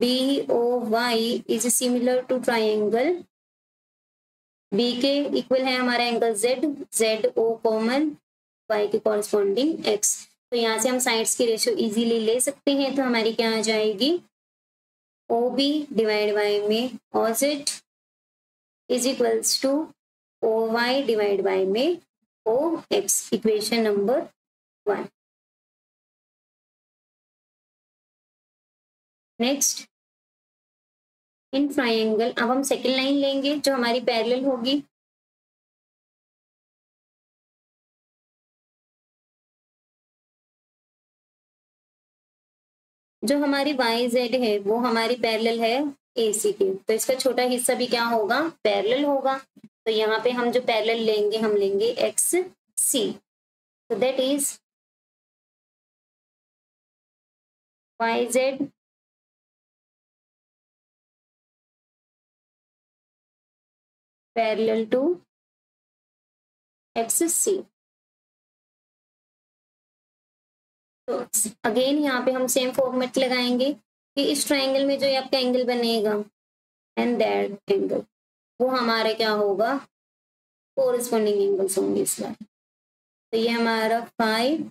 BOY is similar to triangle B के इक्वल है हमारा एंगल ZO कॉमन Y के corresponding X। तो यहाँ से हम साइड्स की रेशियो इजीली ले सकते हैं। तो हमारी क्या आ जाएगी, OB डिवाइड बाय में OZ is equals to OY divide by में OX, equation number 1। Next in triangle, अब हम सेकेंड लाइन लेंगे जो हमारी पैरेलल होगी। जो हमारी YZ है वो हमारी पैरेलल है AC के, तो इसका छोटा हिस्सा भी क्या होगा, पैरेलल होगा। तो यहाँ पे हम जो पैरेलल लेंगे, हम लेंगे XC। तो दैट इज YZ पैरेलल टू XC। तो अगेन यहाँ पे हम सेम फॉर्मेट लगाएंगे कि इस ट्रायंगल में जो आपका एंगल बनेगा एंड दैट एंगल, वो हमारा क्या होगा, कोरस्पॉन्डिंग एंगल्स होंगे इस बार। तो ये हमारा 5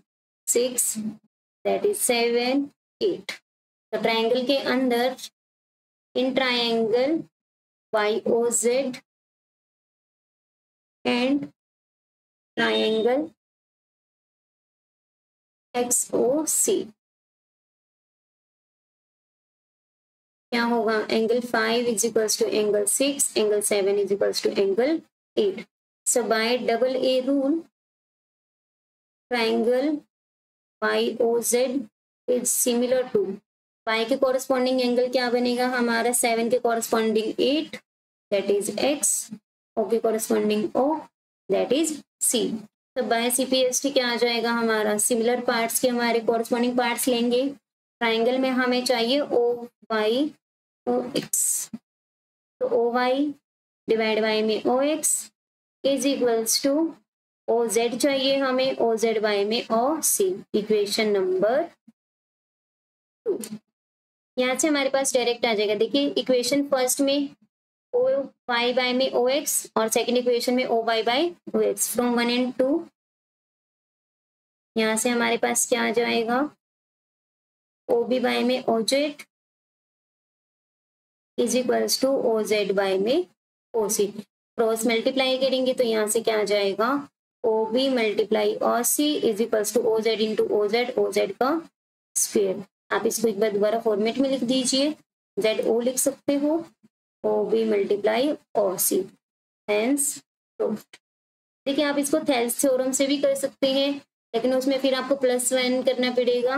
6 दैट इज 7 8। तो ट्रायंगल के अंदर in triangle YOZ and triangle XOC क्या होगा, angle 5 is equals to angle 6, angle 7 is equals to angle 8। So by double A rule triangle YOZ is similar to, Y के कॉरस्पॉन्डिंग एंगल क्या बनेगा हमारा, 7 के corresponding 8 that is X, O के corresponding O that is C। तो बाय CPST क्या आ जाएगा हमारा, सिमिलर पार्ट्स के हमारे कॉरस्पॉन्डिंग पार्ट्स लेंगे। ट्रायंगल में हमें चाहिए OY OX, तो OY डिवाइड बाय में OX is equals to OZ चाहिए हमें, OZ बाय में OC, इक्वेशन नंबर 2। यहाँ से हमारे पास डायरेक्ट आ जाएगा। देखिए इक्वेशन फर्स्ट में OY बाय में OX और सेकंड इक्वेशन में OY by OX from 1 and 2। यहाँ से हमारे पास क्या आ जाएगा, OB बाय में OZ is equals to OZ by में OC। क्रॉस मल्टीप्लाई करेंगे तो यहाँ से क्या आ जाएगा, OB multiply OC is equals to OZ into OZ, OZ का स्क्वायर। आप इसको एक बार दोबारा फॉर्मेट में लिख दीजिए, ZO लिख सकते हो, OB multiply OC, hence proved. देखिए आप इसको थेल्स थ्योरम से भी कर सकते हैं, लेकिन उसमें फिर आपको +1 करना पड़ेगा,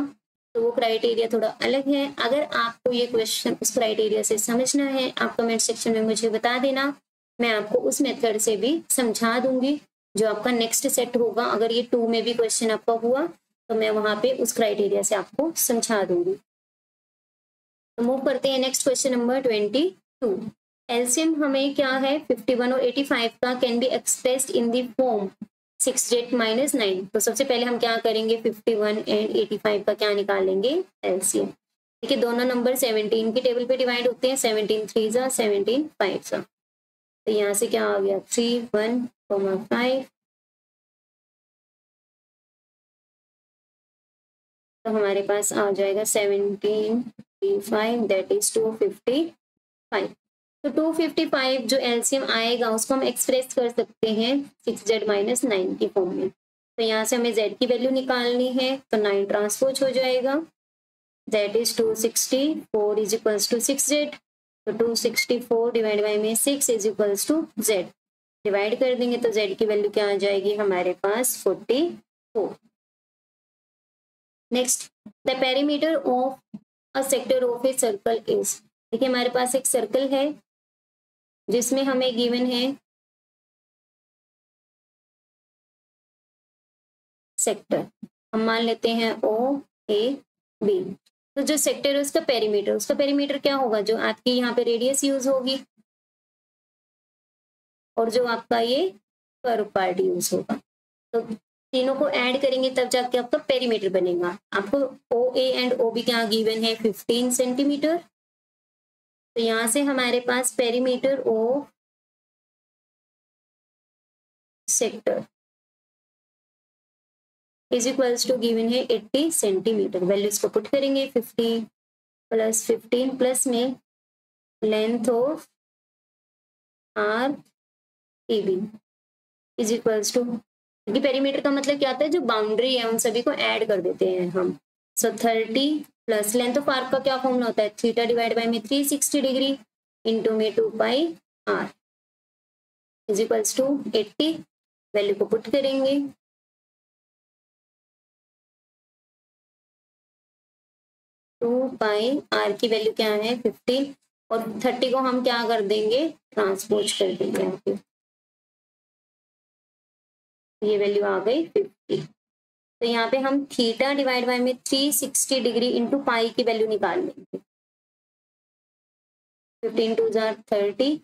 तो वो क्राइटेरिया थोड़ा अलग है। अगर आपको ये क्वेश्चन उस क्राइटेरिया से समझना है, आप कमेंट सेक्शन में मुझे बता देना, मैं आपको उस मेथड से भी समझा दूंगी जो आपका नेक्स्ट सेट होगा। अगर ये 2 में भी क्वेश्चन आपका हुआ तो मैं वहां पे उस क्राइटेरिया से आपको समझा दूंगी। तो मूव करते हैं नेक्स्ट क्वेश्चन नंबर 22। एलसीएम हमें क्या है, 51 और 85 का can be expressed in the form 6Z - 9। तो सबसे पहले हम क्या करेंगे, 51 एंड 85 का क्या निकालेंगे, एलसीएम। देखिए दोनों नंबर 17 के टेबल पे डिवाइड होते हैं, 17 3 जा 17 5 जा। तो यहाँ से क्या आ गया, 3 1 5। तो हमारे पास आ जाएगा 17 5 दैट इज 255। तो 255 जो एलसीएम आएगा उसको हम एक्सप्रेस कर सकते हैं 6Z - 9 की फॉर्म में। तो यहाँ से हमें z की वैल्यू निकालनी है, तो 9 ट्रांसपोज हो जाएगा, that is 264 is equals to 6z। तो 264 डिवाइड बाई में 6 is equals to z, divide कर देंगे तो z की वैल्यू क्या आ जाएगी हमारे पास 44। Next, the perimeter of a sector of a circle is, देखिए हमारे पास एक सर्कल है जिसमें हमें गिवन है सेक्टर, हम मान लेते हैं ओ ए बी। तो जो सेक्टर है उसका पेरीमीटर क्या होगा, जो आपकी यहाँ पे रेडियस यूज होगी और जो आपका ये कर्व पार्ट यूज होगा, तो तीनों को ऐड करेंगे तब जाके आपका पेरीमीटर बनेगा। आपको O A and O B क्या गिवन है 15 सेंटीमीटर, तो यहाँ से हमारे पास perimeter of sector is equals to given है 80 सेंटीमीटर। वैल्यूज को पुट करेंगे, 50 प्लस 15 प्लस में length of R A B is equals to, क्योंकि पेरीमीटर का मतलब क्या होता है, जो बाउंड्री है उन सभी को ऐड कर देते हैं हम। सो 30 प्लस लेंथ ऑफ आर्क का क्या फॉर्मूला होता है, थीटा डिवाइड बाय में 360 डिग्री इंटू में 2 pi R is equals to 80। Value को पुट करेंगे, 2 पाई आर की वैल्यू क्या है 50 और 30 को हम क्या कर देंगे ट्रांसपोज कर देंगे यहाँ पे, ये वैल्यू आ गई 50। तो यहाँ पे हम थीटा डिवाइड बाय में 360 डिग्री इंटू पाई की वैल्यू निकाल लेंगे, 15 टू 30।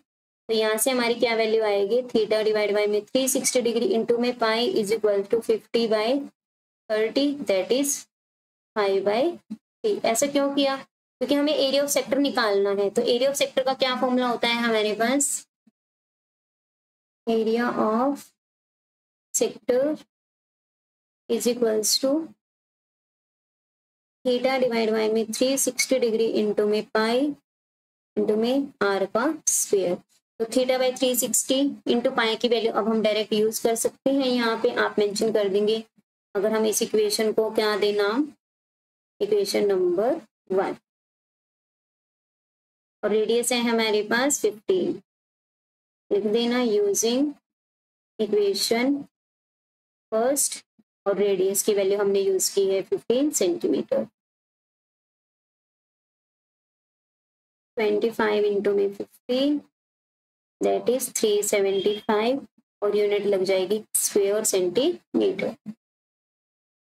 तो यहाँ से हमारी क्या वैल्यू आएगी, थीटा डिवाइड बाय में 360 डिग्री इंटू में pi is equal to 50 by 30, that is 5/3। ऐसा क्यों किया, क्योंकि हमें एरिया ऑफ सेक्टर निकालना है। तो एरिया ऑफ सेक्टर का क्या फॉर्मूला होता है हमारे पास, area of sector is equals to theta divide by में 360 डिग्री इंटू में पाई इंटू में आर का स्क्वायर। तो थीटा बाई 360 इंटू पाई की वैल्यू अब हम डायरेक्ट यूज कर सकते हैं, यहाँ पे आप मेंशन कर देंगे अगर हम इस इक्वेशन को क्या देना, इक्वेशन नंबर 1, और रेडियस है हमारे पास 15, लिख देना यूजिंग इक्वेशन फर्स्ट, और रेडियस की वैल्यू हमने यूज की है 15 सेंटीमीटर। 25 इंटू में 15 दैट इज 375 और यूनिट लग जाएगी स्क्वायर सेंटीमीटर।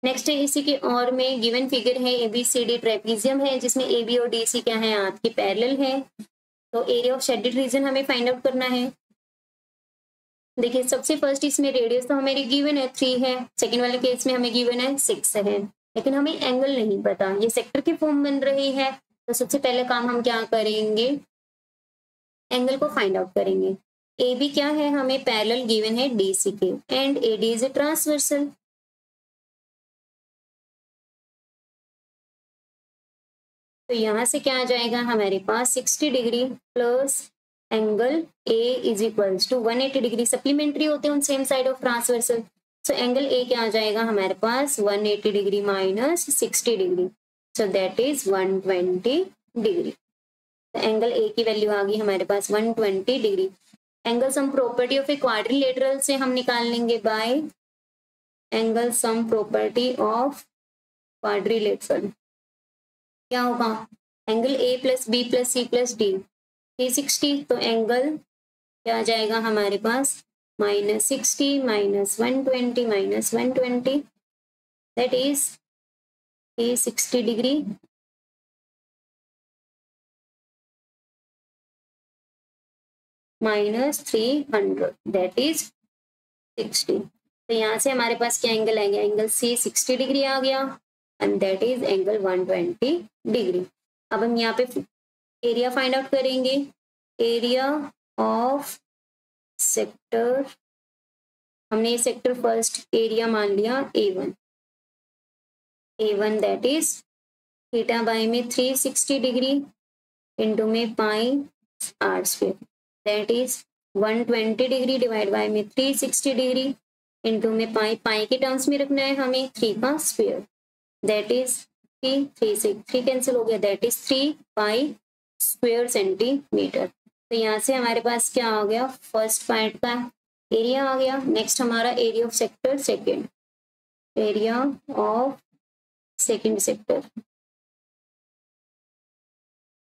नेक्स्ट है इसी के और में गिवन फिगर है ABCD ट्रेपीजियम है, जिसमें AB और DC क्या है आपकी पैरेलल है। तो एरिया ऑफ शेडेड रीजन हमें फाइंड आउट करना है। देखिए सबसे फर्स्ट इसमें रेडियस तो हमें गिवन है 3 है, सेकंड वाले केस में हमें गिवन है 6 है, लेकिन हमें एंगल नहीं पता, ये सेक्टर की फॉर्म बन रही है। तो सबसे पहले काम हम क्या करेंगे, एंगल को फाइंड आउट करेंगे। AB क्या है हमें पैरेलल गिवन है DC के, and AD is a transversal. तो यहाँ से क्या आ जाएगा हमारे पास 60 degree plus angle A is equals to 180 degree, supplementary होते हैं उन same side of transversal. So angle A क्या आ जाएगा हमारे पास 180 degree minus 60 degree, so that is 120 degree. तो एंगल A की वैल्यू आ गई हमारे पास 120 degree. Angle sum property of a quadrilateral से हम निकाल लेंगे bye angle sum property of quadrilateral. क्या होगा, angle A plus B plus C plus D 360, तो एंगल क्या आ जाएगा हमारे पास -60 minus 120 minus 120 that is 360 degree minus 300 that is 60। तो यहाँ से हमारे पास क्या एंगल आएगा, एंगल C 60 डिग्री आ गया and that is angle 120 degree. अब हम यहाँ पे एरिया फाइंड आउट करेंगे, एरिया ऑफ सेक्टर, हमने ये सेक्टर फर्स्ट एरिया मान लिया A1 that is theta by में 360 डिग्री इंटू में pi R square that is 120 degree divide by में 360 डिग्री इंटू में पाई, पाई के टर्म्स में रखना है हमें 3 का स्क्वायर, दैट इज 3 से 3 कैंसिल हो गया, that is 3 pi square centimetre. तो यहाँ से हमारे पास क्या आ गया, फर्स्ट पार्ट का एरिया आ गया। नेक्स्ट हमारा area of sector second, area of second sector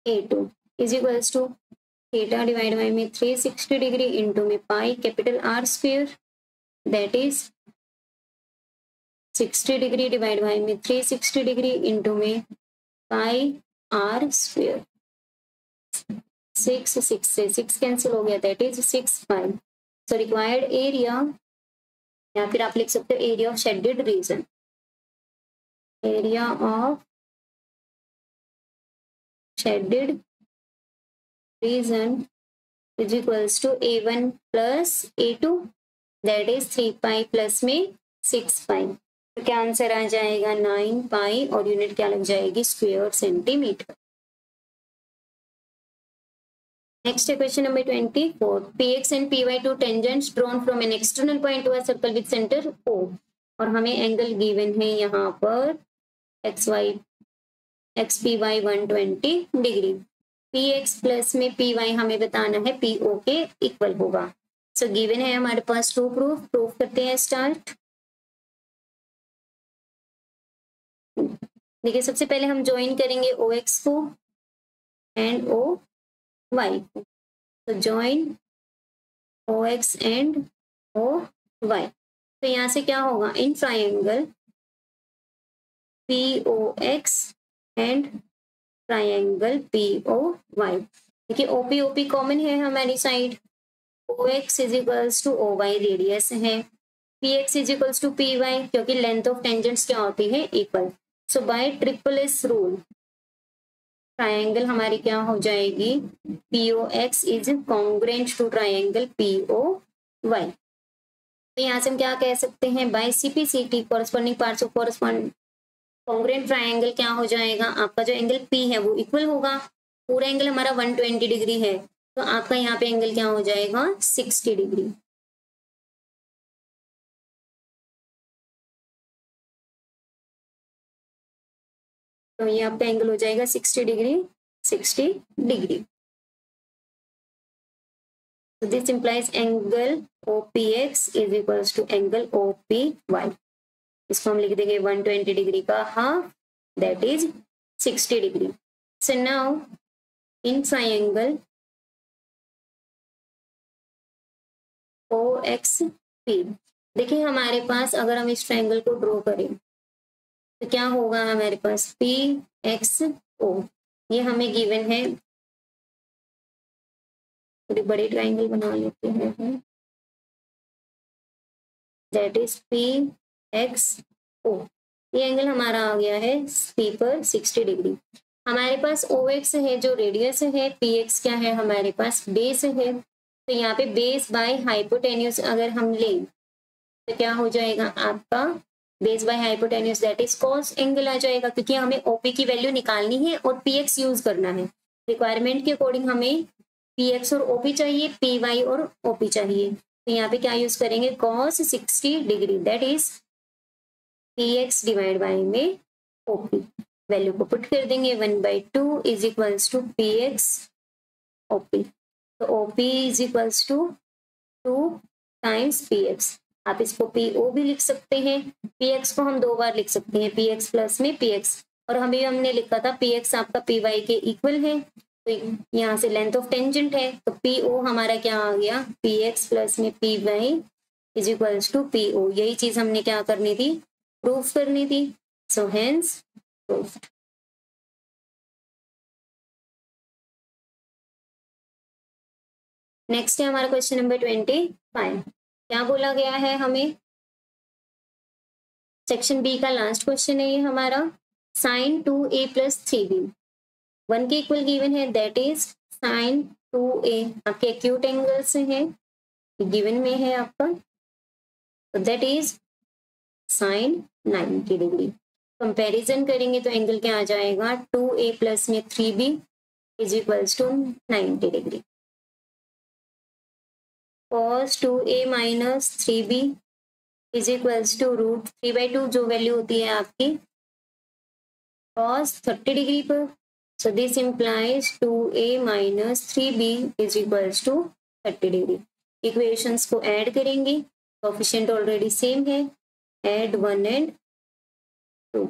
A2 is equals to theta divide by में 360 डिग्री इंटू में pi capital R square, that is 60 degree divide by में 360 डिग्री इंटू में pi R square. 6 से 6 cancel हो गया, that is 6 pi. So required area, या फिर आप लिख सकते हो area of shaded region, area of shaded region is equals to A1 plus A2, that is 3 pi plus में 6 पाई। तो क्या आंसर आ जाएगा 9 पाई, और यूनिट क्या लग जाएगी, स्क्वायर सेंटीमीटर। नेक्स्ट है question number 24, px and py two tangents drawn from an external point to a circle with center O, और हमें एंगल गिवन है यहाँ पर XPY 120 डिग्री। px प्लस में py हमें बताना है po के इक्वल होगा। सो गिवन है हमारे पास टू प्रूफ करते हैं, स्टार्ट। देखिए सबसे पहले हम ज्वाइन करेंगे OX को एंड OY को, तो ज्वाइन OX एंड OY। तो यहाँ से क्या होगा, in triangle POX and triangle POY। देखिए OP कॉमन है हमारी side, OX is equals to OY radius है, PX is equals to PY क्योंकि लेंथ ऑफ टेंजेंट्स क्या होती है, equal. So by triple S rule triangle हमारी क्या हो जाएगी, POX is congruent to triangle POY। तो यहाँ से हम क्या कह सकते हैं, by CPCT corresponding parts of congruent triangle क्या हो जाएगा, आपका जो एंगल P है वो इक्वल होगा। पूरा एंगल हमारा 120 डिग्री है, तो आपका यहाँ पे एंगल क्या हो जाएगा, 60 डिग्री। तो ये आपका एंगल हो जाएगा 60 degree, 60 degree. So this implies angle OPX is equals to angle OPY। इसको हम लिख देंगे 120 डिग्री का half, that is 60 degree. So now in triangle OXP, देखिए हमारे पास अगर हम इस ट्रायंगल को ड्रॉ करें तो क्या होगा, हमारे पास PXO, ये हमें गिवन है। थोड़ी बड़ी ट्रायंगल बना लेते हैं, दैट इज PXO। ये एंगल हमारा आ गया है P पर 60 डिग्री। हमारे पास OX है जो रेडियस है, PX क्या है हमारे पास बेस है। तो यहाँ पे बेस बाय हाइपोटेन्यूज अगर हम लें तो क्या हो जाएगा आपका, base by hypotenuse that is cos angle आ जाएगा, क्योंकि हमें OP की वैल्यू निकालनी है और PX यूज करना है। रिक्वायरमेंट के अकॉर्डिंग हमें PX और OP चाहिए, PY और OP चाहिए। तो यहाँ पे क्या यूज करेंगे, cos 60 degree that is PX divide by में OP। वैल्यू को पुट कर देंगे 1/2 is equals to PX OP। तो OP is equals to 2 times PX। आप इसको PO भी लिख सकते हैं, PX को हम 2 बार लिख सकते हैं, PX प्लस में PX, और हमने लिखा था PX आपका PY के इक्वल है। तो यहाँ से लेंथ ऑफ टेंजेंट है, तो PO हमारा क्या आ गया, PX प्लस में PY is equals to PO। यही चीज हमने क्या करनी थी, प्रूफ करनी थी। So hence proofed. नेक्स्ट है हमारा क्वेश्चन नंबर 25। क्या बोला गया है हमें, सेक्शन बी का लास्ट क्वेश्चन है ये हमारा, sin 2a प्लस 3b 1 के इक्वल गिवन है, दैट इज sin 2a आपके एक्यूट एंगल से है, गिवन में है आपका, तो that is sin 90 degree. Comparison करेंगे तो एंगल क्या आ जाएगा, 2a प्लस में 3b is equals to 90 degree. cos 2a minus 3b is equals to root 3/2 जो वैल्यू होती है आपकी cos 30 डिग्री पर। So this implies 2a minus 3b is equals to 30 degree. Equations को ऐड करेंगे, कोफिशिएंट ऑलरेडी सेम है, add 1 and 2।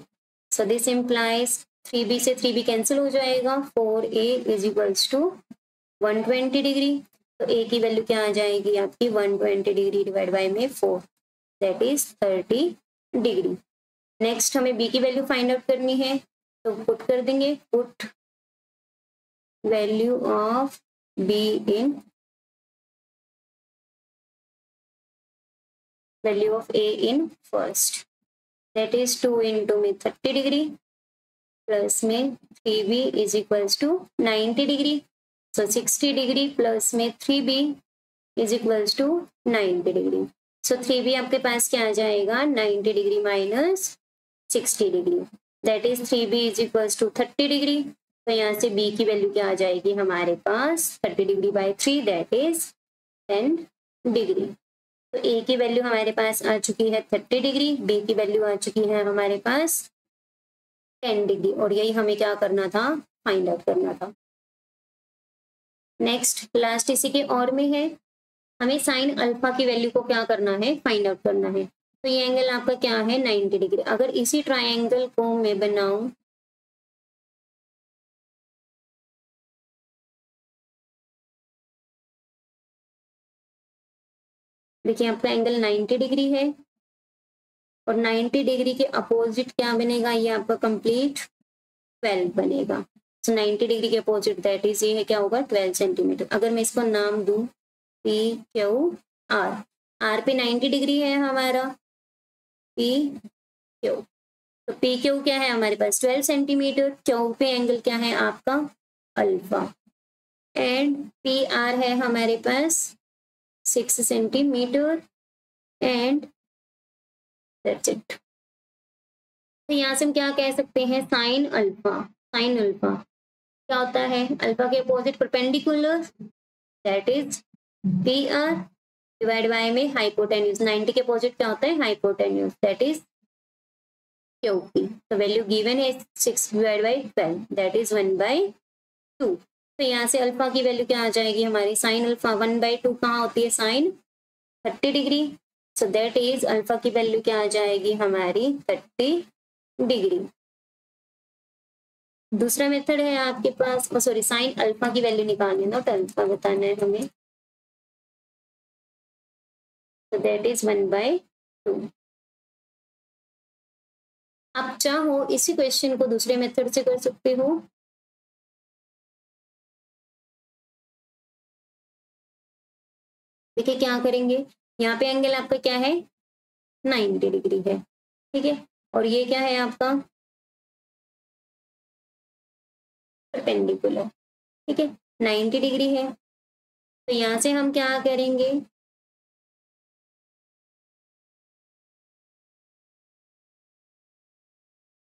So this implies 3b से 3b cancel हो जाएगा, 4a is equals to 120 degree. तो a की value क्या आ जाएगी आपकी 120 डिग्री डिवाइड बाय में 4, दैट इज 30 डिग्री। नेक्स्ट हमें b की वैल्यू फाइंड आउट करनी है, तो पुट कर देंगे, put value of b in value of a in first, that is 2 into में 30 डिग्री प्लस में 3b is equals to 90 degree. So 60 degree plus में 3b is equals to 90 degree. So 3b आपके पास क्या आ जाएगा 90 degree minus 60 degree, that is 3b is equals to 30 degree. तो यहाँ से b की वैल्यू क्या आ जाएगी हमारे पास 30 degree by 3, that is 10 degree. तो a की वैल्यू हमारे पास आ चुकी है 30 डिग्री, b की वैल्यू आ चुकी है हमारे पास 10 डिग्री, और यही हमें क्या करना था, फाइंड आउट करना था। नेक्स्ट लास्ट इसी के और में है, हमें साइन अल्फा की वैल्यू को क्या करना है, फाइंड आउट करना है। तो ये एंगल आपका क्या है 90 डिग्री। अगर इसी ट्रायंगल को मैं बनाऊं, देखिए आपका एंगल 90 डिग्री है और 90 डिग्री के अपोजिट क्या बनेगा, ये आपका कंप्लीट 12 बनेगा। सो 90 डिग्री के अपोजिट दैट इज ये है क्या होगा 12 सेंटीमीटर। अगर मैं इसको नाम दूं पी क्यू आर, आर पे 90 डिग्री है हमारा पी क्यू, तो पी क्यू क्या है हमारे पास 12 सेंटीमीटर, क्यू पे एंगल क्या है आपका अल्फा, एंड पी आर है हमारे पास 6 सेंटीमीटर, एंड दैट्स इट। तो यहाँ से हम क्या कह सकते हैं, साइन अल्फा, साइन अल्फा क्या होता है, अल्फा के opposite perpendicular, that is P R divide by में हाइपोटेन्यूज, 90 के अपोजिट क्या होता है hypotenuse, that is Q P. तो वैल्यू गिवन है 6 डिवाइड बाई 12, दैट इज 1/2। तो यहाँ से अल्फा की वैल्यू क्या आ जाएगी हमारी, साइन अल्फा 1/2 कहाँ होती है, sine 30 degree. So that is alpha की वैल्यू क्या आ जाएगी हमारी 30 डिग्री। दूसरा मेथड है आपके पास, सॉरी साइन अल्फा की वैल्यू निकालनी है, नॉट अल्फा बताना है हमें, so that is 1/2। आप चाहो इसी क्वेश्चन को दूसरे मेथड से कर सकते हो, देखिए क्या करेंगे, यहाँ पे एंगल आपका क्या है 90 डिग्री है, ठीक है, और ये क्या है आपका परपेंडिकुलर, ठीक है 90 डिग्री है। तो यहाँ से हम क्या करेंगे,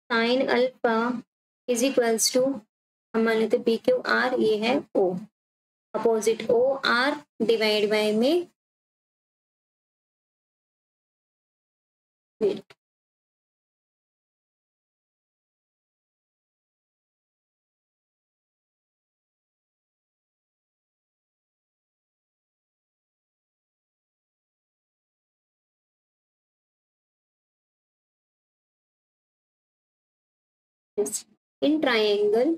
sine alpha is equals to, हम मान लेते पी क्यू आर, ये है O, opposite O R divide by में वेट। In triangle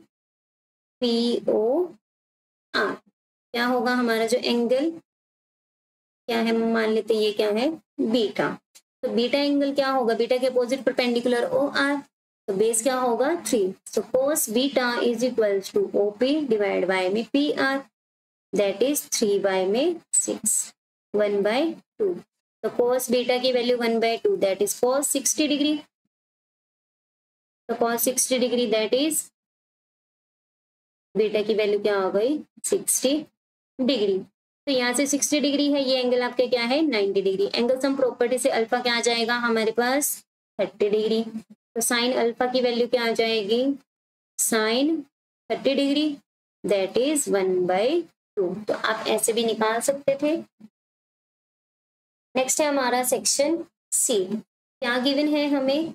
P O R क्या होगा हमारा जो एंगल क्या है, मान लेते ये क्या है बीटा, तो बीटा एंगल क्या होगा, बीटा के अपोजिट परपेंडिकुलर ओ आर, तो बेस क्या होगा 3। So cos beta is equals to O P divide by में P R, that is 3 by में 6, 1/2। तो कोस बीटा की value 1/2, that is cos 60 degree, तो cos 60 degree that is beta की value क्या हो गई 60 डिग्री। तो यहाँ से 60 डिग्री है, ये एंगल आपके क्या है 90 डिग्री। एंगल सम प्रॉपर्टी से अल्फा क्या आ जाएगा हमारे पास 30 डिग्री, तो साइन अल्फा की वैल्यू क्या आ जाएगी साइन 30 डिग्री, दैट इज 1/2। तो आप ऐसे भी निकाल सकते थे। नेक्स्ट है हमारा सेक्शन सी। क्या गिवन है हमें?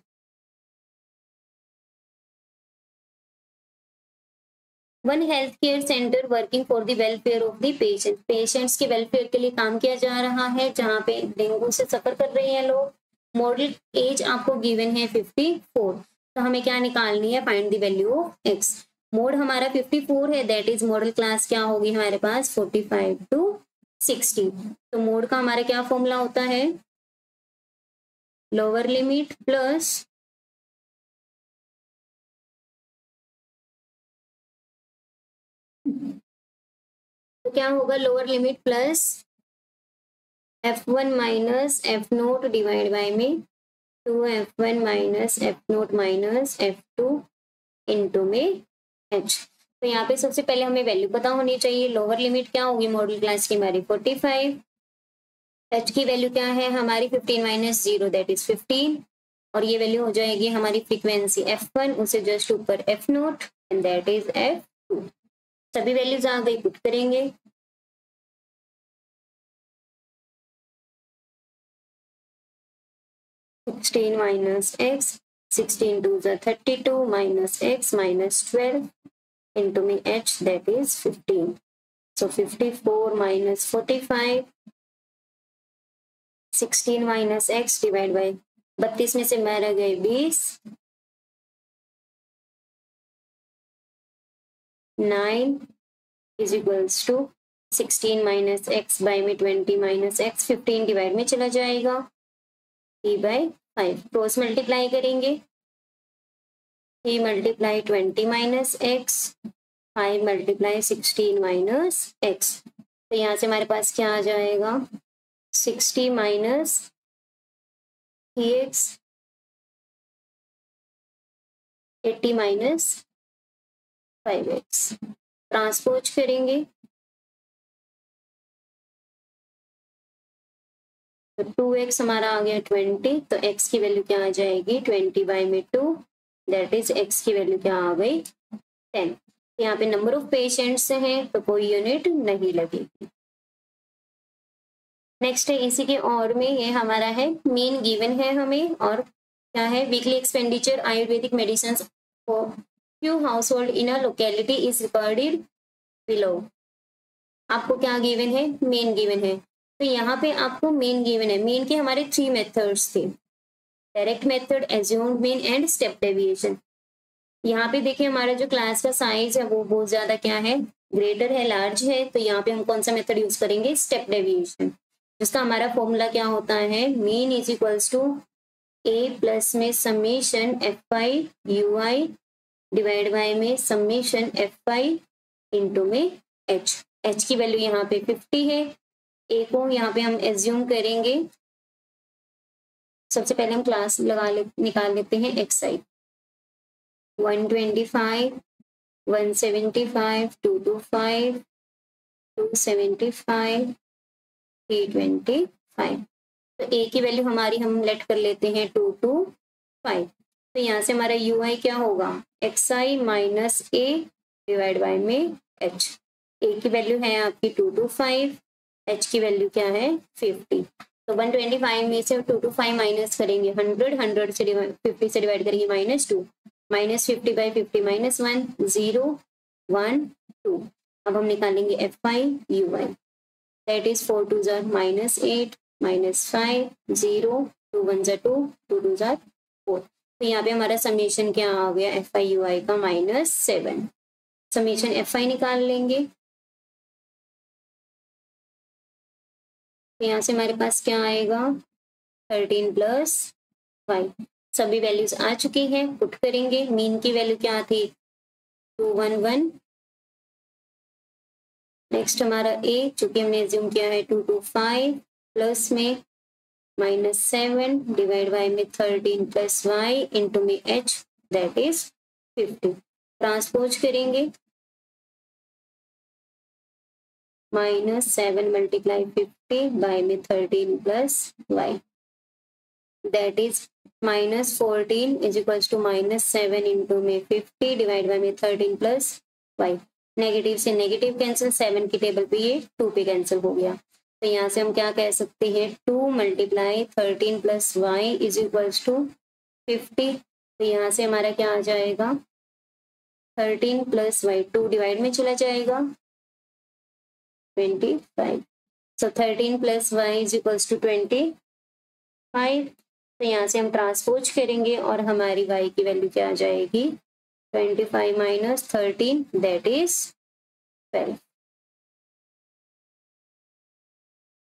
One health care centre working for the welfare of the patient. Patients के वेलफेयर के लिए काम किया जा रहा है, जहाँ पे डेंगू से सफर कर रहे हैं लोग। मॉडल एज आपको गिवन है 54। तो हमें क्या निकालनी है? Find the value of x. Mode हमारा 54 है, दैट इज मॉडल क्लास क्या होगी हमारे पास? 45 to 60। तो मोड का हमारा क्या फॉर्मूला होता है? लोअर लिमिट प्लस तो क्या होगा? Lower limit plus f1 minus F note divide by में 2f1 minus F note minus f2 into में h। तो यहाँ पे सबसे पहले हमें वैल्यू पता होनी चाहिए। लोअर लिमिट क्या होगी मॉडल क्लास की हमारी? 45। h की वैल्यू क्या है हमारी? 15 माइनस 0 दैट इज 15। और ये वैल्यू हो जाएगी हमारी फ्रीक्वेंसी f1, उसे जस्ट ऊपर f note and that is f2। सभी वैल्यूज आ गई, पुट करेंगे। Sixteen minus x, 16 2 32 minus x minus 12 into में h that is 15. So 54 minus 45, 16 minus x divide by 32 में से मैं रह गए 20, 9 is equals to 16 minus x by में 20 minus x 15 डिवाइड में चला जाएगा 3/5। क्रॉस मल्टीप्लाई करेंगे 3 multiply 20 minus x 5 multiply 16 minus x. तो यहाँ से हमारे पास क्या आ जाएगा? 60 minus 3x 80 minus 5x। Transpose करेंगे तो 2x हमारा आ गया 20। तो x की वैल्यू क्या आ जाएगी? 20 बाई में 2 दैट इज x की वैल्यू क्या आ गई? 10। यहाँ पे नंबर ऑफ पेशेंट्स हैं तो कोई यूनिट नहीं लगेगी। नेक्स्ट है इसी के और में ये हमारा है मीन गिवन है हमें, और क्या है? Weekly expenditure Ayurvedic medicine for few house hold in a locality is recorded below. आपको क्या गिवन है? मेन गिवन है। तो यहाँ पे आपको मेन गिवन है। मेन के हमारे 3 मेथड्स थे, direct method, assumed mean and step deviation. यहाँ पे देखिए हमारा जो क्लास का साइज है वो बहुत ज्यादा क्या है? ग्रेटर है, लार्ज है। तो यहाँ पे हम कौन सा मेथड यूज करेंगे? स्टेप डेविएशन, जिसका हमारा फॉर्मूला क्या होता है? Mean is equals to A plus में summation F I U I divide by में समेशन एफ आई इंटू में एच। एच की वैल्यू यहाँ पे 50 है। ए को यहाँ पे हम एज्यूम करेंगे। सबसे पहले हम क्लास निकाल लेते हैं एक्स आई 125 175 225 275 325। तो ए की वैल्यू हमारी हम लेट कर लेते हैं 225। तो यहाँ से हमारा यू आई क्या होगा? X I minus A divide by में एच। ए की वैल्यू है आपकी 225, एच की वैल्यू क्या है? 50। तो 125 में से 225 माइनस करेंगे 100 से 50 से डिवाइड करेंगे -2, माइनस 50 बाई 50 माइनस 1 0 1 2। अब हम निकालेंगे F I U I that is 4 2 jar -8 -5 0 2 1 jar 2 2 2 jar 4। तो यहाँ पे हमारा समीशन क्या आ गया? एफ आई यू आई का -7। समीशन एफ आई निकाल लेंगे। तो यहाँ से हमारे पास क्या आएगा? 13 प्लस 5। सभी वैल्यूज आ चुकी हैं, पुट करेंगे। मीन की वैल्यू क्या थी? 211। नेक्स्ट हमारा ए, चूंकि हमने एज्यूम किया है 225 प्लस में -7 डिवाइड बाय में 13 प्लस वाई इंटू में एच दैट इज 50। ट्रांसपोज करेंगे -7 मल्टीप्लाई 50 बाय में 13 plus y that is -14 is equals to -7 into में 50 डिवाइड बाय में 13 प्लस वाई। नेगेटिव से नेगेटिव कैंसिल, 7 की टेबल पे ये 2 पे कैंसिल हो गया। तो यहाँ से हम क्या कह सकते हैं, 2 multiply 13 plus y is equals to 50। तो यहाँ से हमारा क्या आ जाएगा, 13 प्लस वाई, 2 डिवाइड में चला जाएगा, 25। So 13 plus y is equals to 25। तो यहाँ से हम ट्रांसपोज करेंगे और हमारी y की वैल्यू क्या आ जाएगी, 25 माइनस 13 दैट इज 12।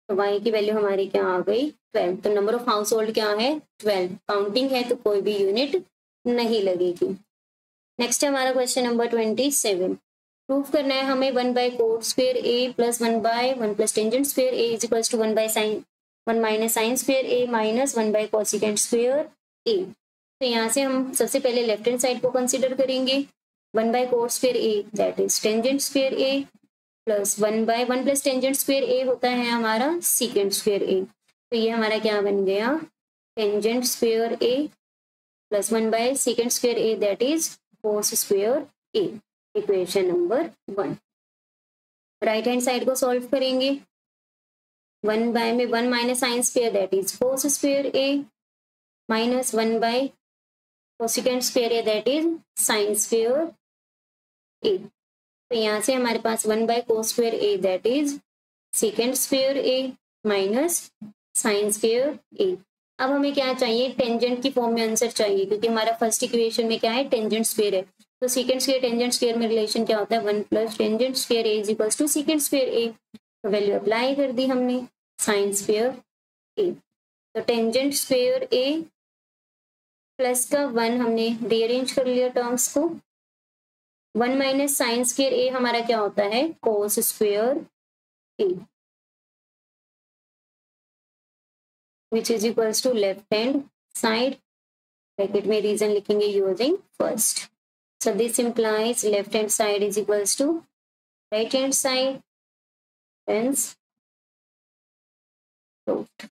तो y की वैल्यू हमारी क्या आ गई, 12। तो नंबर ऑफ हाउस होल्ड क्या है, 12। काउंटिंग है तो कोई भी यूनिट नहीं लगेगी। नेक्स्ट है हमारा क्वेश्चन नंबर 27। प्रूफ करना है हमें 1 by cot square A plus 1 by 1 plus tangent square A is equals to 1 by sine 1 minus sine square A minus 1 by cosecant square A. तो यहाँ से हम सबसे पहले लेफ्ट हैंड साइड को कंसीडर करेंगे। 1 by cot square A that is tangent square A plus 1 by 1 plus tangent square A होता है हमारा सीकेंट स्क्वायर ए। तो ये हमारा क्या बन गया, tangent square A plus 1 by secant square A that is cos square A. Equation number 1। Right hand side को सॉल्व करेंगे। 1 बाय में 1 minus sine square that is cos square A minus 1 by cosecant square A that is sine square A. तो यहाँ से हमारे पास 1 by cos square A that is secant square A minus sine square A. अब हमें क्या चाहिए, tangent की फॉर्म में आंसर चाहिए, क्योंकि हमारा फर्स्ट इक्वेशन में क्या है, टेंजेंट स्क्वायर है। तो सेकेंड स्क्वायर टेंजेंट स्क्वायर में रिलेशन क्या होता है, 1 plus tangent square A is equals to secant square A. तो वैल्यू अप्लाई कर दी हमने, साइन स्क्वायर ए। तो टेंजेंट स्क्वायर ए प्लस का 1 हमने रीअरेंज कर लिया टर्म्स को। 1 माइनस साइन स्क्वायर ए हमारा क्या होता है, कोस square A, which is equals to left hand side, bracket में रीजन लिखेंगे using first. So this implies left hand side is equals to right hand side, hence proved।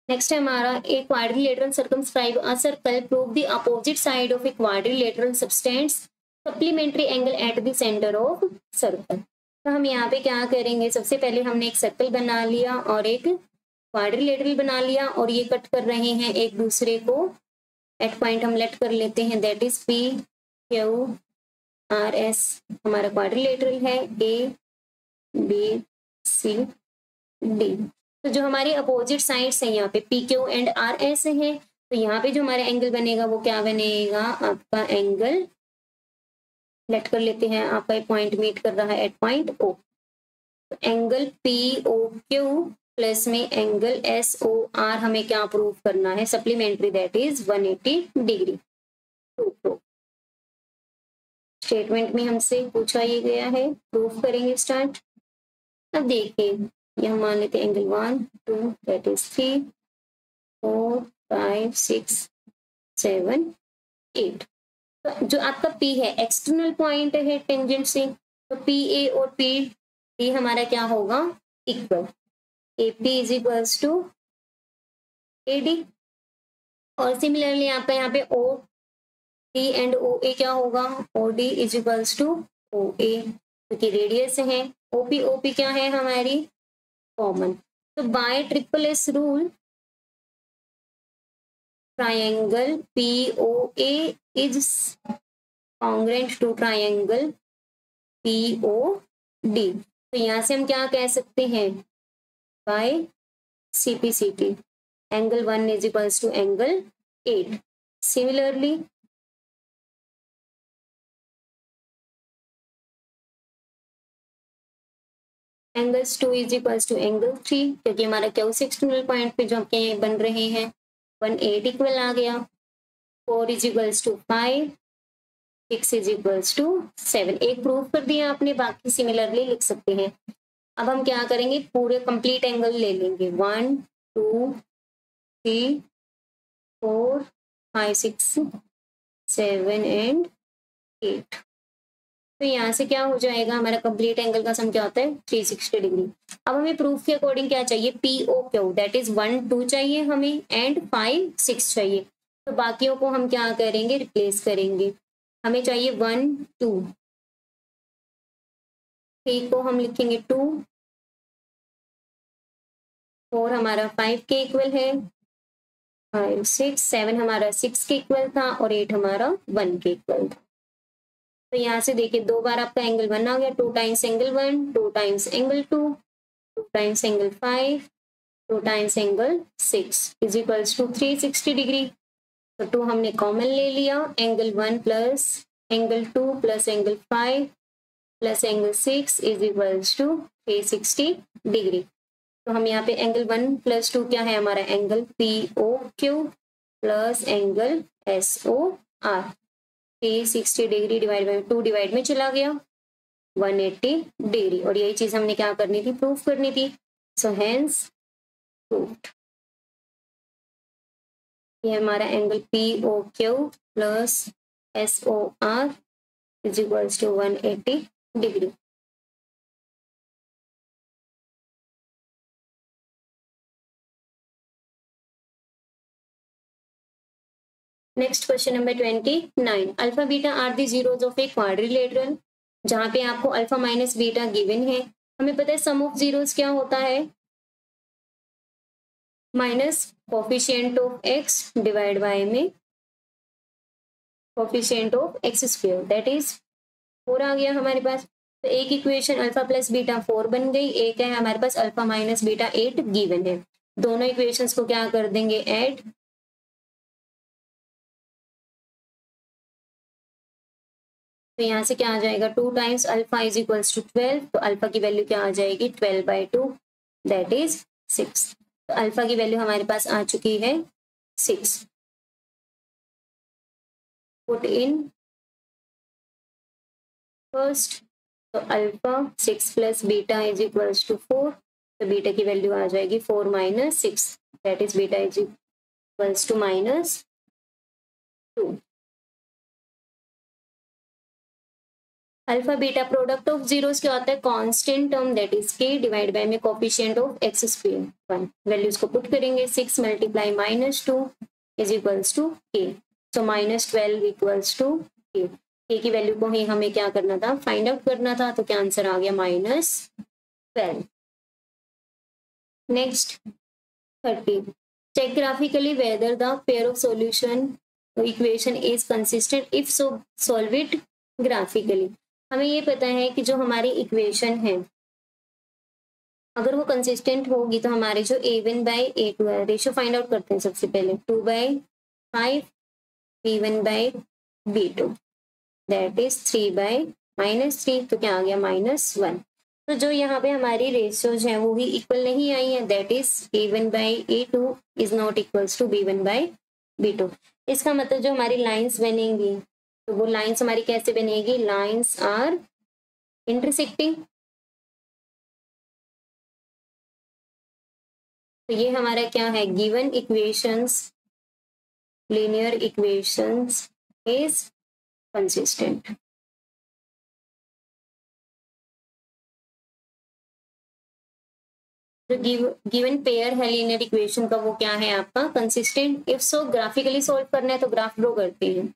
Next है हमारा a quadrilateral circumscribe a circle, prove the opposite side of a quadrilateral subtends supplementary angle at the centre of circle. तो हम यहाँ पे क्या करेंगे, सबसे पहले हमने एक सर्कल बना लिया और एक क्वाड्रिलेटरल बना लिया और ये कट कर रहे हैं एक दूसरे को। एट पॉइंट हम लेट कर लेते हैं that is P Q R S. हमारा क्वाड्रिलेटरल है ए बी सी डी। तो जो हमारे अपोजिट साइड्स हैं यहाँ पे P Q and R S है, तो यहाँ पे जो हमारा एंगल बनेगा वो क्या बनेगा, आपका एंगल लेट कर लेते हैं, आपका एक पॉइंट मीट कर रहा है एट पॉइंट ओ। तो angle P O Q plus में एंगल एस ओ आर हमें क्या प्रूव करना है, supplementary that is 180 degree. Statement में हमसे पूछा ये गया है, प्रूफ करेंगे स्टार्ट। अब देखिए ये हम मान लेते हैं एंगल 1 2 दैट इज 3 4 5 6 7 8। तो जो आपका P है एक्सटर्नल पॉइंट है टेंजेंट से, तो PA और PD हमारा क्या होगा, equal. AP is equals to AD। और सिमिलरली आपका यहाँ पे OD एंड OA क्या होगा, OD is equals to OA, क्योंकि रेडियस है। OP क्या है हमारी कॉमन। तो by triple S rule triangle POA is congruent to triangle POD। तो यहाँ से हम क्या कह सकते हैं, by CPCT angle 1 is equals to angle 8। Similarly angles 2 is equals to angle 3, क्योंकि हमारा क्यू से एक्सटर्नल पॉइंट पे जो आपके बन रहे हैं 180 इक्वल आ गया। 4 is equals to 5 6 is equals to 7। एक प्रूफ कर दिया आपने, बाकी सिमिलरली लिख सकते हैं। अब हम क्या करेंगे, पूरे कंप्लीट एंगल ले लेंगे 1 2 3 4 5 6 7 एंड 8। तो यहाँ से क्या हो जाएगा, हमारा कंप्लीट एंगल का सम क्या होता है 360 डिग्री। अब हमें प्रूफ के अकॉर्डिंग क्या चाहिए, POQ दैट इज 1 2 चाहिए हमें एंड 5 6 चाहिए। तो बाकियों को हम क्या करेंगे, रिप्लेस करेंगे। हमें चाहिए 1 2, 3 को हम लिखेंगे 2 4 हमारा 5 के इक्वल है, 5 6 7 हमारा 6 के इक्वल था और 8 हमारा 1 के इक्वल था। तो यहाँ से देखिए 2 बार आपका एंगल 1 आ गया, 2 times angle 1, 2 times angle 2, 2 times angle 5, 2 times angle 6 is equals to 360 degree. तो 2 हमने कॉमन ले लिया, angle 1 plus angle 2 plus angle 5 plus angle 6 is equals to 360 degree. तो हम यहाँ पे एंगल 1 प्लस 2 क्या है हमारा angle P O Q plus angle S O R, 360 degree divide by 2 divide में चला गया 180 डिग्री, और यही चीज हमने क्या करनी थी, प्रूफ करनी थी। So hence proved. ये हमारा angle P O Q plus S O R is equals to 180 degree. Next question number 29, alpha beta are the zeros of a quadrilateral, जहां पे आपको अल्फा माइनस बीटा गिवन है। हमें पता है सम ऑफ जीरोज क्या होता है, minus coefficient of X divide by में coefficient of x square, that is 4 आ गया हमारे पास। तो एक इक्वेशन अल्फा प्लस बीटा 4 बन गई, एक है हमारे पास अल्फा माइनस बीटा 8 गिवन है। दोनों इक्वेशंस को क्या कर देंगे, ऐड। तो यहाँ से क्या आ जाएगा, 2 times alpha is equals to 12, तो अल्फा की वैल्यू क्या आ जाएगी 12/2 दैट इज 6। तो अल्फा की वैल्यू हमारे पास आ चुकी है 6। पुट इन फर्स्ट, तो alpha 6 plus beta is equals to 4, तो बीटा की वैल्यू आ जाएगी 4 minus 6 that is beta is equals to -2। Alpha beta product of zeros क्या होता है, constant term that is k divide by में coefficient of x square 1। Values को put करेंगे, 6 मल्टीप्लाई -2 इज इक्वल्स टू के, सो -12 इक्वल्स टू के। के की वैल्यू को ही हमें क्या करना था, फाइंड आउट करना था, तो क्या आंसर आ गया -12। Next 30, check graphically whether the pair of solution equation is consistent, if so solve it graphically. हमें ये पता है कि जो हमारी इक्वेशन है अगर वो कंसिस्टेंट होगी तो हमारे जो a1/a2 है, रेशियो फाइंड आउट करते हैं सबसे पहले, 2/5 b1/b2 दैट इज 3/-3, तो क्या आ गया -1। तो जो यहाँ पे हमारी रेशियोज हैं वो ही इक्वल नहीं आई है, that is a1/a2 is not equals to b1/b2। इसका मतलब जो हमारी लाइंस बनेंगी तो वो लाइंस हमारी कैसे बनेगी, लाइंस आर इंटरसेक्टिंग। तो ये हमारा क्या है, given equations linear equations is consistent. जो गिवन पेयर है लीनियर इक्वेशन का वो क्या है आपका, consistent. If so graphically solve करना है तो ग्राफ ड्रॉ करते हैं।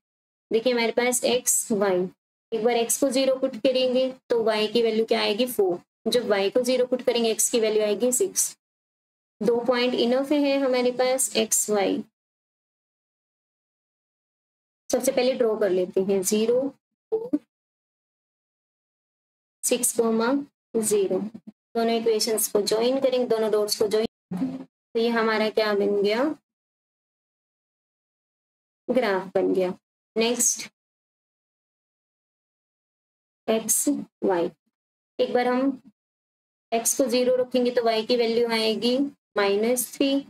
देखिए हमारे पास एक्स वाई, एक बार एक्स को 0 पुट करेंगे तो वाई की वैल्यू क्या आएगी 4, जब वाई को 0 पुट करेंगे एक्स की वैल्यू आएगी 6। 2 पॉइंट इनफ है हमारे पास एक्स वाई। सबसे पहले ड्रॉ कर लेते हैं, 0 4 6,0। दोनों इक्वेशंस को ज्वाइन करेंगे, दोनों डॉट्स को ज्वाइन, तो ये हमारा क्या बन गया, ग्राफ बन गया। नेक्स्ट एक्स वाई, एक बार हम एक्स को 0 रखेंगे तो वाई की वैल्यू आएगी -3,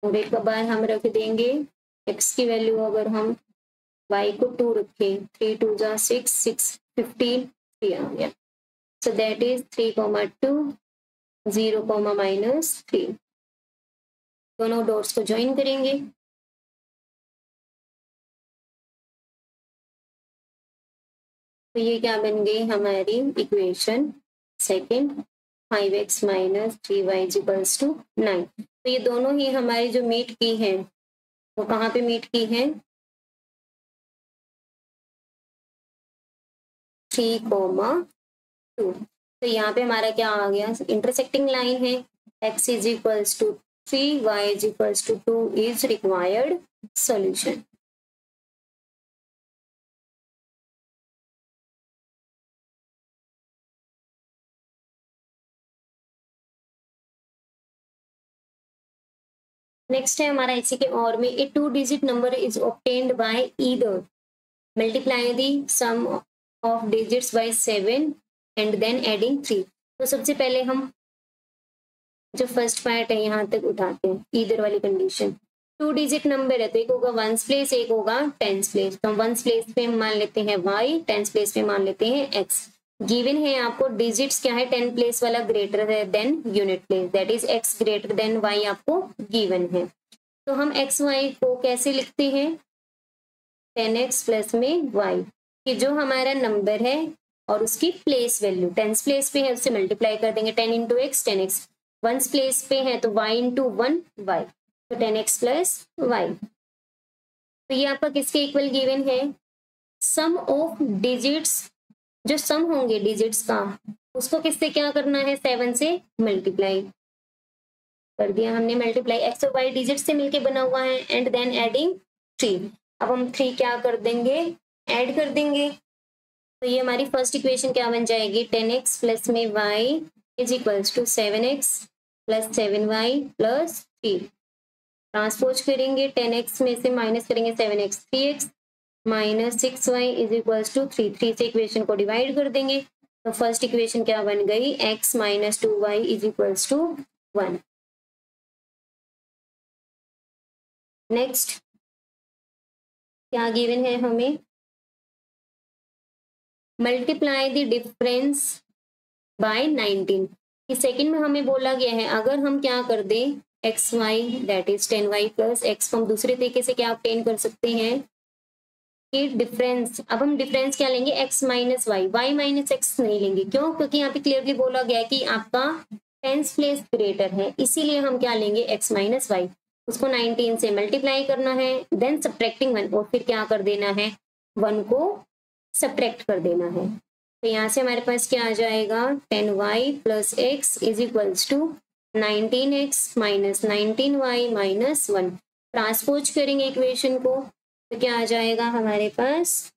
और एक बार हम रख देंगे एक्स की वैल्यू, अगर हम वाई को 2 रखें, 3 2 जा 6 6 15 3 आ गया, सो दैट इज 3,2 0, -3। दोनों डॉट्स को ज्वाइन करेंगे, तो ये क्या बन गई हमारी इक्वेशन सेकंड, 5x - 3y = 9। तो ये दोनों ही हमारी जो मीट की है वो कहाँ पे मीट की है, 3,2। तो यहाँ पे हमारा क्या आ गया, इंटरसेक्टिंग लाइन है, x is equals to 3, y is equals to 2 is required solution. Next है हमारा इसी के और में, a 2 digit number is obtained by either multiply the sum of digits by 7 and then adding 3। तो सबसे पहले हम जो फर्स्ट पार्ट है यहाँ तक उठाते हैं, ईदर वाली कंडीशन। 2 डिजिट नंबर है तो एक होगा वंस प्लेस, एक होगा टेंस प्लेस। तो वंस प्लेस पे हम मान लेते हैं y, टेंस प्लेस पे मान लेते हैं x। गिवन है आपको डिजिट्स क्या है, 10 प्लेस वाला ग्रेटर है than unit place, that is x greater than y आपको गिवन है। तो हम x y को कैसे लिखते हैं, 10x प्लस में y, कि जो हमारा नंबर है और उसकी प्लेस वैल्यू टेंस प्लेस पे है उससे मल्टीप्लाई कर देंगे, 10 into x 10x, ones place पे है तो y इंटू 1 y, तो 10x प्लस y। तो ये आपका किसके इक्वल गिवन है, सम ऑफ डिजिट्स, जो सम होंगे डिजिट्स का उसको किससे क्या करना है, 7 से मल्टीप्लाई कर दिया हमने, मल्टीप्लाई एक्स और वाई डिजिट से मिलके बना हुआ है, एंड देन एडिंग 3। अब हम 3 क्या कर देंगे, ऐड कर देंगे। तो ये हमारी फर्स्ट इक्वेशन क्या बन जाएगी, 10x प्लस में y is equals to 7x plus 7y plus 3। Transpose करेंगे, 10x में से माइनस करेंगे 7x, 3x minus 6y is equals to 3। 3 से इक्वेशन को डिवाइड कर देंगे, तो फर्स्ट इक्वेशन क्या बन गई, x minus 2y is equals to 1। Next क्या गिवन है हमें, मल्टीप्लाई द डिफरेंस बाय 19। इस सेकंड में हमें बोला गया है अगर हम क्या कर दें, x y that is 10y plus x को हम दूसरे तरीके से क्या ऑब्टेन कर सकते हैं कि डिफरेंस, अब हम डिफरेंस क्या लेंगे, x minus y, y minus x नहीं लेंगे। क्यों, क्योंकि यहाँ पे क्लियरली बोला गया है कि आपका टेंस प्लेस ग्रेटर है, इसीलिए हम क्या लेंगे x माइनस वाई, उसको 19 से मल्टीप्लाई करना है, देन सब्ट्रैक्टिंग 1, और फिर क्या कर देना है, 1 को सब्ट्रैक्ट कर देना है। तो यहाँ से हमारे पास क्या आ जाएगा, 10y plus x is equals to 19x minus 19y minus 1। Transpose करेंगे इक्वेशन को तो क्या आ जाएगा हमारे पास,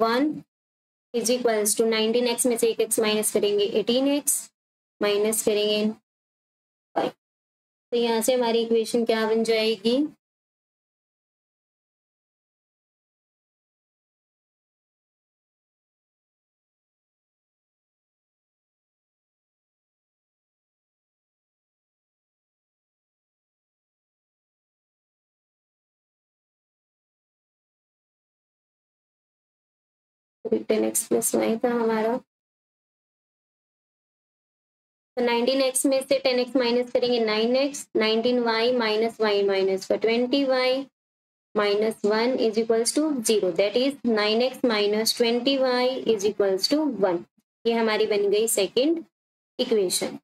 1 इज इक्वल्स टू 19x में से 1x माइनस करेंगे 18x माइनस करेंगे 5। तो यहाँ से हमारी इक्वेशन क्या बन जाएगी, तो 10x प्लस वाई था हमारा, तो 19x में से 10x माइनस करेंगे 9x, 19y minus y minus का 20y minus 1 is equals to 0, that is 9x minus 20y is equals to 1। ये हमारी बन गई सेकंड इक्वेशन।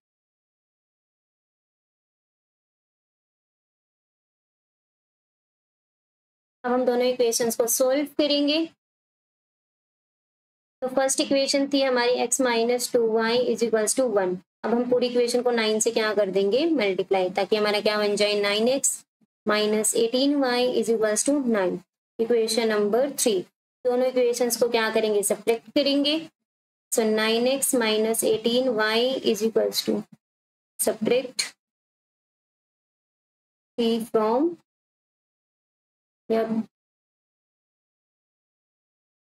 अब हम दोनों इक्वेशंस को सॉल्व करेंगे। तो फर्स्ट इक्वेशन थी हमारी x minus 2y is equals to 1। अब हम पूरी इक्वेशन को 9 से क्या कर देंगे, मल्टीप्लाई, ताकि हमारा क्या बन जाए, 9x minus 18y is equals to 9। Equation number 3, दोनों इक्वेशंस को क्या करेंगे, सब्ट्रैक्ट करेंगे। So 9x minus 18y is equals to subtract 3 from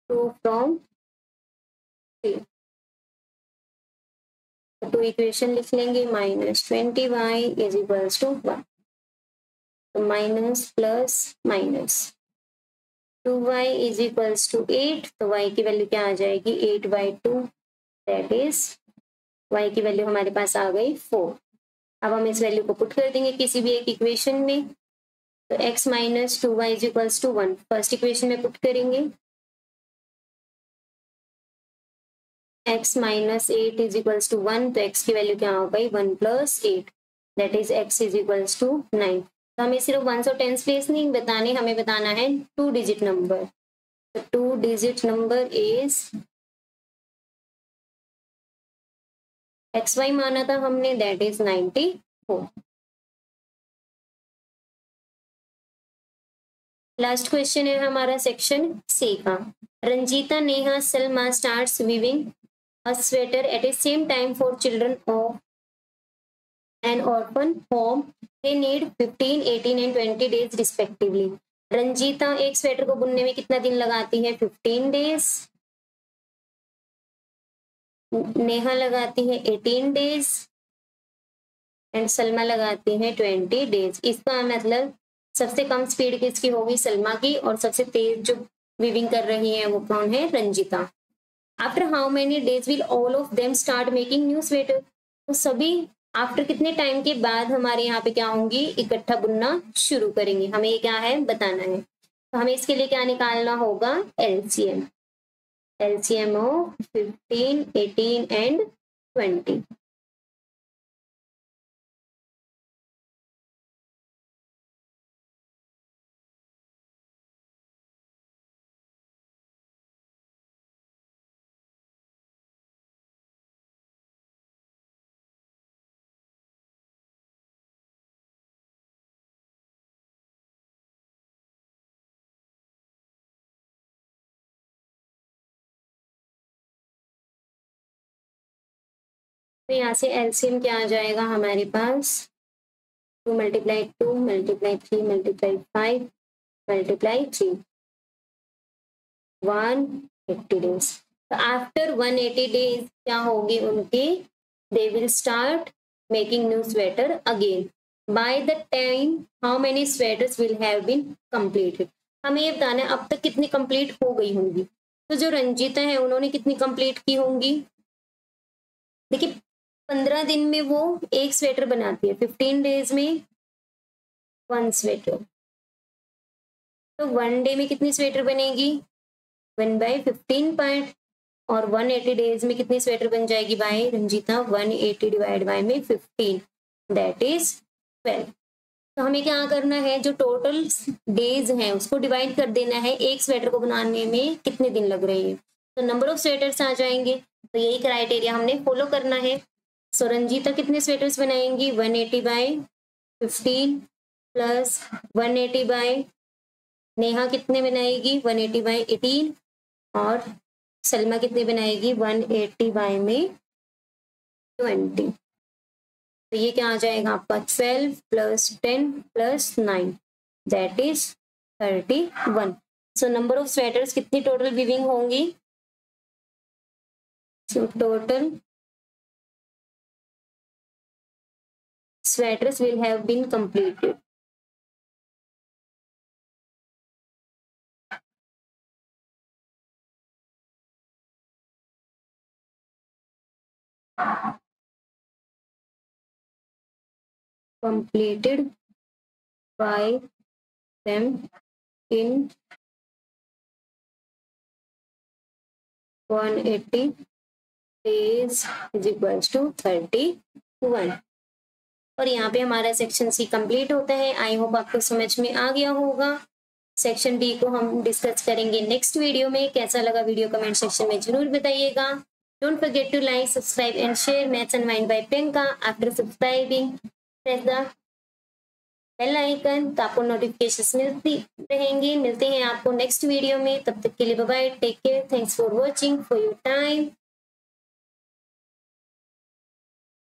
2 from 3, तो इक्वेशन लिख लेंगे, minus 20y is equals to 1। तो minus plus minus 2y is equals to 8, तो y की वैल्यू क्या आ जाएगी, 8/2, दैट इज y की वैल्यू हमारे पास आ गई 4। अब हम इस वैल्यू को पुट कर देंगे किसी भी एक इक्वेशन में, तो x minus 2y is equals to 1 first equation में पुट करेंगे, x minus 8 is equals to 1, तो x की वैल्यू क्या हो गई, 1 plus 8, that is x is equals to 9। तो हमें सिर्फ 1 और 10 प्लेस नहीं बताने, हमें बताना है 2 डिजिट नंबर। तो 2 डिजिट नंबर इज XY माना था हमने, दैट इज 94। लास्ट क्वेश्चन है हमारा सेक्शन सी का। Ranjita, Neha, Salma starts weaving a sweater at the same time for children of an orphan home. They need 15, 18 and 20 days respectively. Ranjita एक sweater को बुनने में कितना दिन लगाती है? 15 डेज। नेहा लगाती है 18 डेज एंड सलमा लगाती है 20 डेज। इसका मतलब सबसे कम स्पीड किसकी होगी? सलमा की। और सबसे तेज जो वीविंग कर रही है वो कौन है? Ranjita. After how many days will all of them start making new sweater? तो सभी आफ्टर कितने टाइम के बाद हमारे यहाँ पे क्या होंगी? इकट्ठा बुनना शुरू करेंगे। हमें ये क्या है बताना है। तो हमें इसके लिए क्या निकालना होगा? एलसीएम। LCM of 15, 18 and 20। तो यहाँ से एलसीएम क्या आ जाएगा हमारे पास? 2 × 2 × 3 × 5 × 3 180 डेज। तो आफ्टर 180 डेज क्या होगी उनकी? They will start making new sweater again. By the time how many sweaters will have been completed? हमें ये बताना है अब तक कितनी कंप्लीट हो गई होंगी। तो जो रंजीता है उन्होंने कितनी कंप्लीट की होंगी? देखिए 15 दिन में वो एक स्वेटर बनाती है, 15 डेज में 1 स्वेटर। तो 1 डे में कितनी स्वेटर बनेगी? 1/15 पार्ट। और 180 डेज में कितनी स्वेटर बन जाएगी बाय रंजीता? 180 डिवाइड बाय में 15, दैट इज 12। तो हमें क्या करना है? जो टोटल डेज हैं उसको डिवाइड कर देना है एक स्वेटर को बनाने में कितने दिन लग रहे हैं। तो नंबर ऑफ स्वेटर्स आ जाएंगे। तो यही क्राइटेरिया हमने फॉलो करना है। सो रंजीता कितने स्वेटर्स बनाएंगी? 180/15 प्लस 180 नेहा कितने बनाएगी? 180/18 और सलमा कितने बनाएगी? 180/20। तो ये क्या आ जाएगा आपका? 12 + 10 + 9 that is 31। So number of sweaters कितनी टोटल वीविंग होंगी? So total sweaters will have been completed. Completed by them in 180 days is equals to 31। और यहाँ पे हमारा सेक्शन सी कंप्लीट होता है। आई होप आपको समझ में आ गया होगा। सेक्शन डी को हम डिस्कस करेंगे नेक्स्ट वीडियो में। कैसा लगा वीडियो कमेंट सेक्शन में जरूर बताइएगा। Don't forget to like, subscribe and share maths and mind by Priyanka. After subscribing press the bell icon तो आपको नोटिफिकेशंस मिलती रहेंगी। मिलते हैं आपको नेक्स्ट वीडियो में। तब तक के लिए bye bye, take care, thanks for watching, for your time.